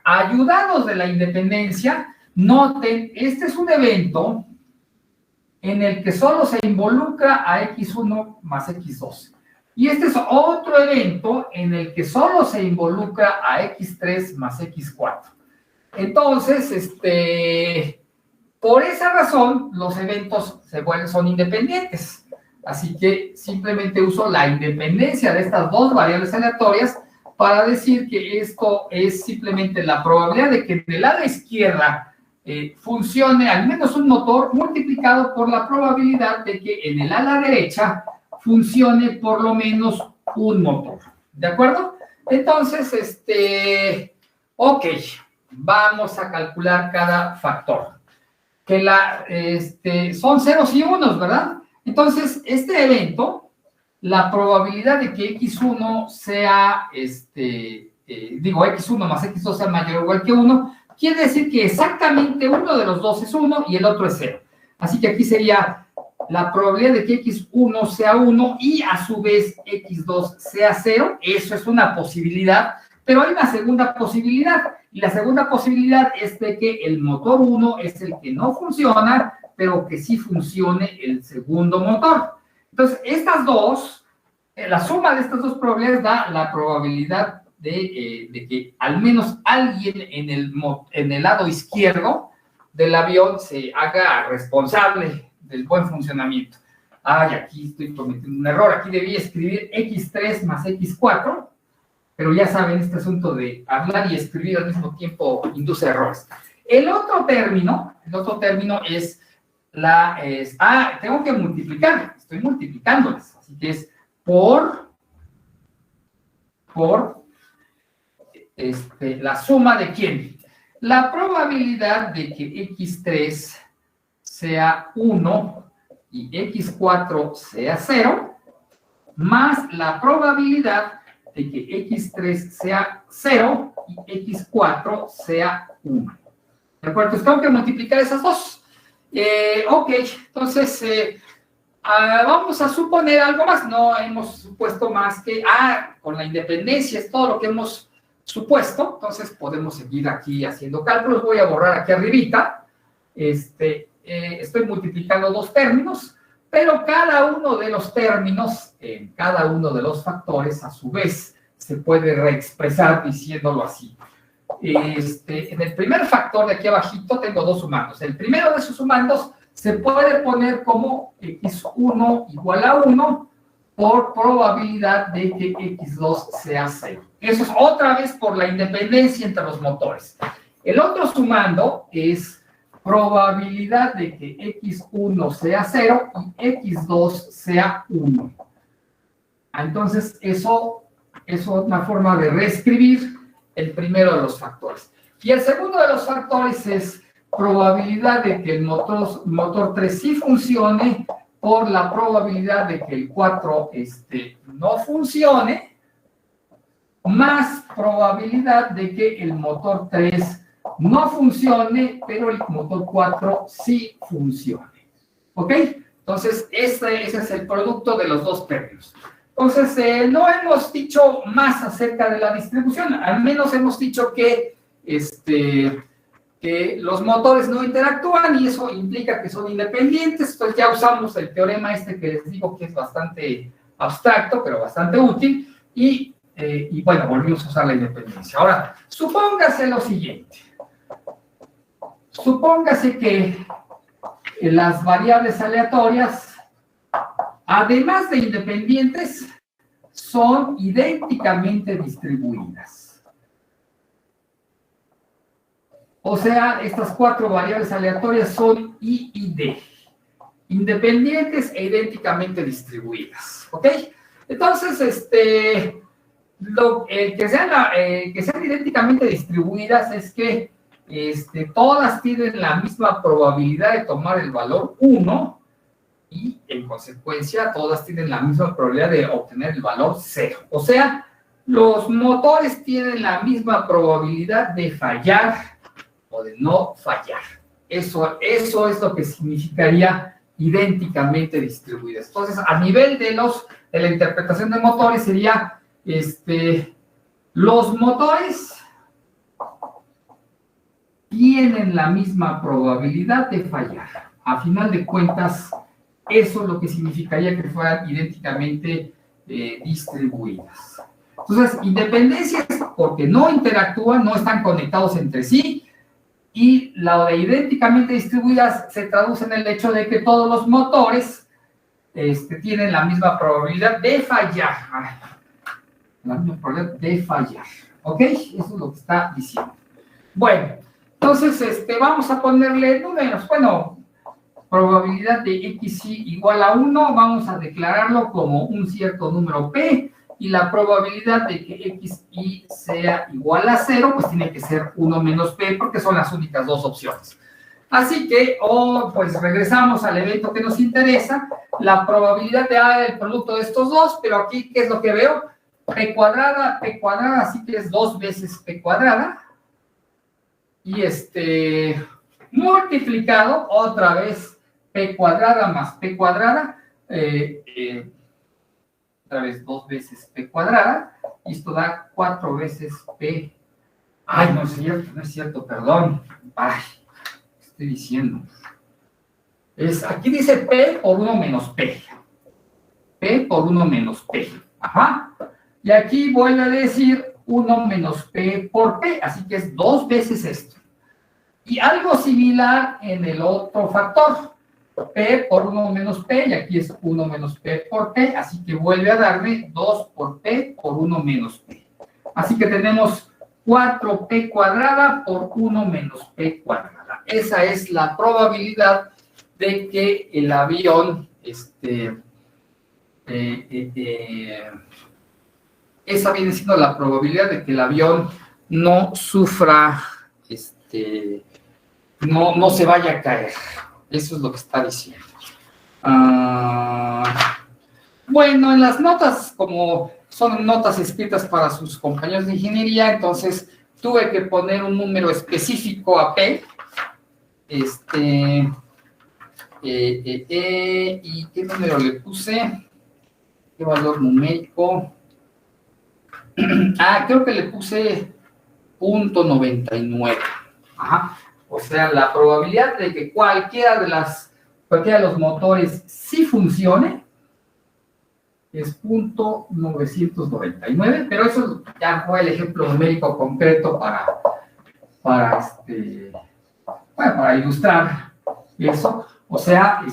ayudados de la independencia, noten, este es un evento en el que solo se involucra a x1 más x2. Y este es otro evento en el que solo se involucra a x3 más x4. Entonces, por esa razón, los eventos son independientes. Así que simplemente uso la independencia de estas 2 variables aleatorias para decir que esto es simplemente la probabilidad de que del lado izquierda funcione al menos un motor multiplicado por la probabilidad de que en el ala derecha funcione por lo menos un motor. ¿De acuerdo? Entonces, ok. Vamos a calcular cada factor. Que son ceros y unos, ¿verdad? Entonces, este evento, la probabilidad de que x1 sea, x1 más x2 sea mayor o igual que 1, quiere decir que exactamente uno de los 2 es 1 y el otro es 0. Así que aquí sería la probabilidad de que x1 sea 1 y a su vez x2 sea 0. Eso es una posibilidad, pero hay una segunda posibilidad. Y la segunda posibilidad es de que el motor 1 es el que no funciona, pero que sí funcione el segundo motor. Entonces, estas dos, la suma de estas dos probabilidades da la probabilidad de que al menos alguien en el lado izquierdo del avión se haga responsable del buen funcionamiento. Ay, aquí estoy cometiendo un error. Aquí debí escribir X3 más X4, pero ya saben, este asunto de hablar y escribir al mismo tiempo induce errores. El otro término es tengo que multiplicar, estoy multiplicándolas, así que es por la suma de ¿quién? La probabilidad de que X3 sea 1 y X4 sea 0, más la probabilidad de que X3 sea 0 y X4 sea 1. ¿De acuerdo? Entonces tengo que multiplicar esas dos. Ok, entonces vamos a suponer algo más. No hemos supuesto más que, con la independencia es todo lo que hemos supuesto. Entonces podemos seguir aquí haciendo cálculos. Voy a borrar aquí arribita. Estoy multiplicando dos términos, pero cada uno de los términos, en cada uno de los factores, a su vez, se puede reexpresar diciéndolo así. En el primer factor de aquí abajito tengo dos sumandos. El primero de esos sumandos se puede poner como x1 igual a 1 por probabilidad de que x2 sea 0. Eso es otra vez por la independencia entre los motores. El otro sumando es probabilidad de que x1 sea 0 y x2 sea 1. Entonces, eso es una forma de reescribir el primero de los factores. Y el segundo de los factores es probabilidad de que el motor 3 sí funcione por la probabilidad de que el 4 no funcione, más probabilidad de que el motor 3 no funcione, pero el motor 4 sí funcione. ¿Ok? Entonces, ese es el producto de los dos términos. Entonces, no hemos dicho más acerca de la distribución, al menos hemos dicho que los motores no interactúan y eso implica que son independientes. Entonces ya usamos el teorema que les digo que es bastante abstracto, pero bastante útil, y bueno, volvimos a usar la independencia. Ahora, supóngase lo siguiente. Supóngase que las variables aleatorias, además de independientes, son idénticamente distribuidas. O sea, estas cuatro variables aleatorias son I y D, independientes e idénticamente distribuidas. ¿Ok? Entonces, que sean idénticamente distribuidas es que todas tienen la misma probabilidad de tomar el valor 1 y, en consecuencia, todas tienen la misma probabilidad de obtener el valor 0. O sea, los motores tienen la misma probabilidad de fallar o de no fallar. Eso es lo que significaría idénticamente distribuidas. Entonces, a nivel de la interpretación de motores sería, los motores tienen la misma probabilidad de fallar. A final de cuentas, eso es lo que significaría que fueran idénticamente distribuidas. Entonces, independencias porque no interactúan, no están conectados entre sí, y la de idénticamente distribuidas se traduce en el hecho de que todos los motores tienen la misma probabilidad de fallar. La misma probabilidad de fallar. ¿Ok? Eso es lo que está diciendo. Bueno, entonces vamos a ponerle números. Bueno, probabilidad de xy igual a 1, vamos a declararlo como un cierto número p, y la probabilidad de que xy sea igual a 0, pues tiene que ser 1 menos p, porque son las únicas dos opciones. Así que, pues regresamos al evento que nos interesa, la probabilidad de A del producto de estos dos, pero aquí, ¿qué es lo que veo? P cuadrada, así que es 2 veces P cuadrada, y multiplicado otra vez P cuadrada más P cuadrada, otra vez 2 veces P cuadrada, y esto da 4 veces P. Ay, no es cierto, perdón. Ay, ¿qué estoy diciendo? Aquí dice P por 1 menos P. P por 1 menos P. Ajá. Y aquí vuelve a decir 1 menos P por P, así que es 2 veces esto. Y algo similar en el otro factor, P por 1 menos P, y aquí es 1 menos P por P, así que vuelve a darme 2 por P por 1 menos P. Así que tenemos 4P cuadrada por 1 menos P cuadrada. Esa es la probabilidad de que el avión, esa viene siendo la probabilidad de que el avión no sufra, no se vaya a caer. Eso es lo que está diciendo. Bueno, en las notas, como son notas escritas para sus compañeros de ingeniería, entonces tuve que poner un número específico a P. ¿Y qué número le puse? ¿Qué valor numérico? Creo que le puse .99. Ajá. O sea, la probabilidad de que cualquiera de los motores sí funcione es .999, pero eso ya fue el ejemplo numérico concreto para ilustrar eso. O sea,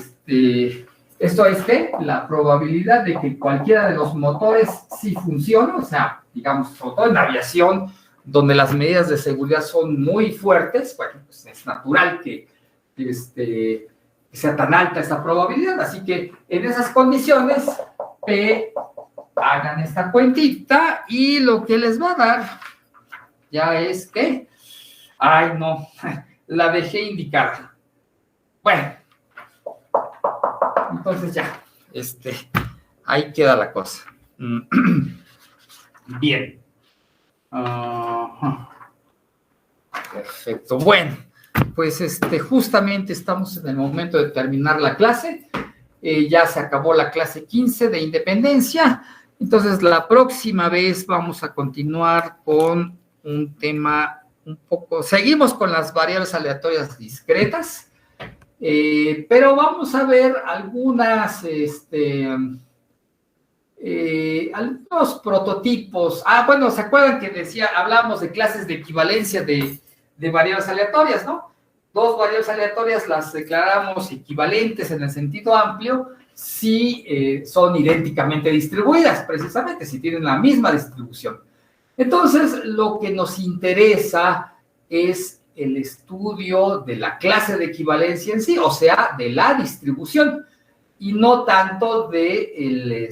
esto es que la probabilidad de que cualquiera de los motores sí funcione, o sea, digamos, sobre todo en aviación, donde las medidas de seguridad son muy fuertes, bueno, pues es natural que sea tan alta esa probabilidad. Así que en esas condiciones, P, hagan esta cuentita y lo que les va a dar ya es que, ay no, la dejé indicada. Bueno, entonces ya, ahí queda la cosa. Bien. Perfecto. Bueno, pues justamente estamos en el momento de terminar la clase. Ya se acabó la clase 15 de independencia. Entonces, la próxima vez vamos a continuar con un tema un poco... Seguimos con las variables aleatorias discretas, pero vamos a ver algunos prototipos. Bueno, ¿se acuerdan que hablamos de clases de equivalencia de variables aleatorias, ¿no? Dos variables aleatorias las declaramos equivalentes en el sentido amplio si son idénticamente distribuidas, precisamente, si tienen la misma distribución. Entonces, lo que nos interesa es el estudio de la clase de equivalencia en sí, o sea, de la distribución, y no tanto de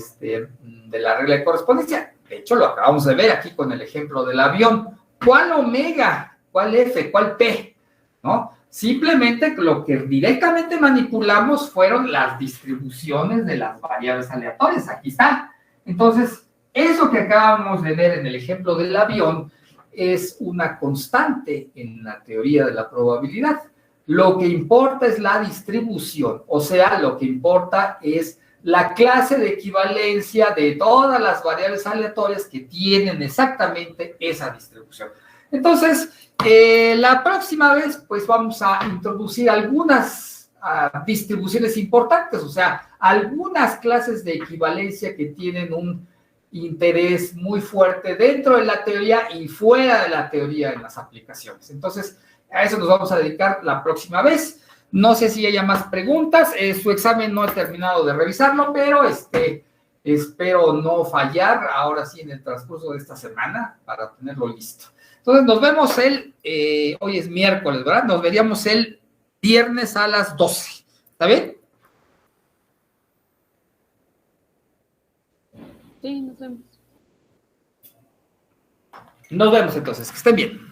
la regla de correspondencia. De hecho, lo acabamos de ver aquí con el ejemplo del avión. ¿Cuál omega? ¿Cuál F? ¿Cuál P? ¿No? Simplemente lo que directamente manipulamos fueron las distribuciones de las variables aleatorias. Aquí está. Entonces, eso que acabamos de ver en el ejemplo del avión es una constante en la teoría de la probabilidad. Lo que importa es la distribución, o sea, lo que importa es la clase de equivalencia de todas las variables aleatorias que tienen exactamente esa distribución. Entonces, la próxima vez, pues vamos a introducir algunas distribuciones importantes, o sea, algunas clases de equivalencia que tienen un interés muy fuerte dentro de la teoría y fuera de la teoría en las aplicaciones. Entonces, a eso nos vamos a dedicar la próxima vez. No sé si haya más preguntas. Su examen no he terminado de revisarlo, pero espero no fallar ahora sí en el transcurso de esta semana para tenerlo listo. Entonces, nos vemos hoy es miércoles, ¿verdad? Nos veríamos el viernes a las 12. ¿Está bien? Sí, nos vemos. Nos vemos entonces. Que estén bien.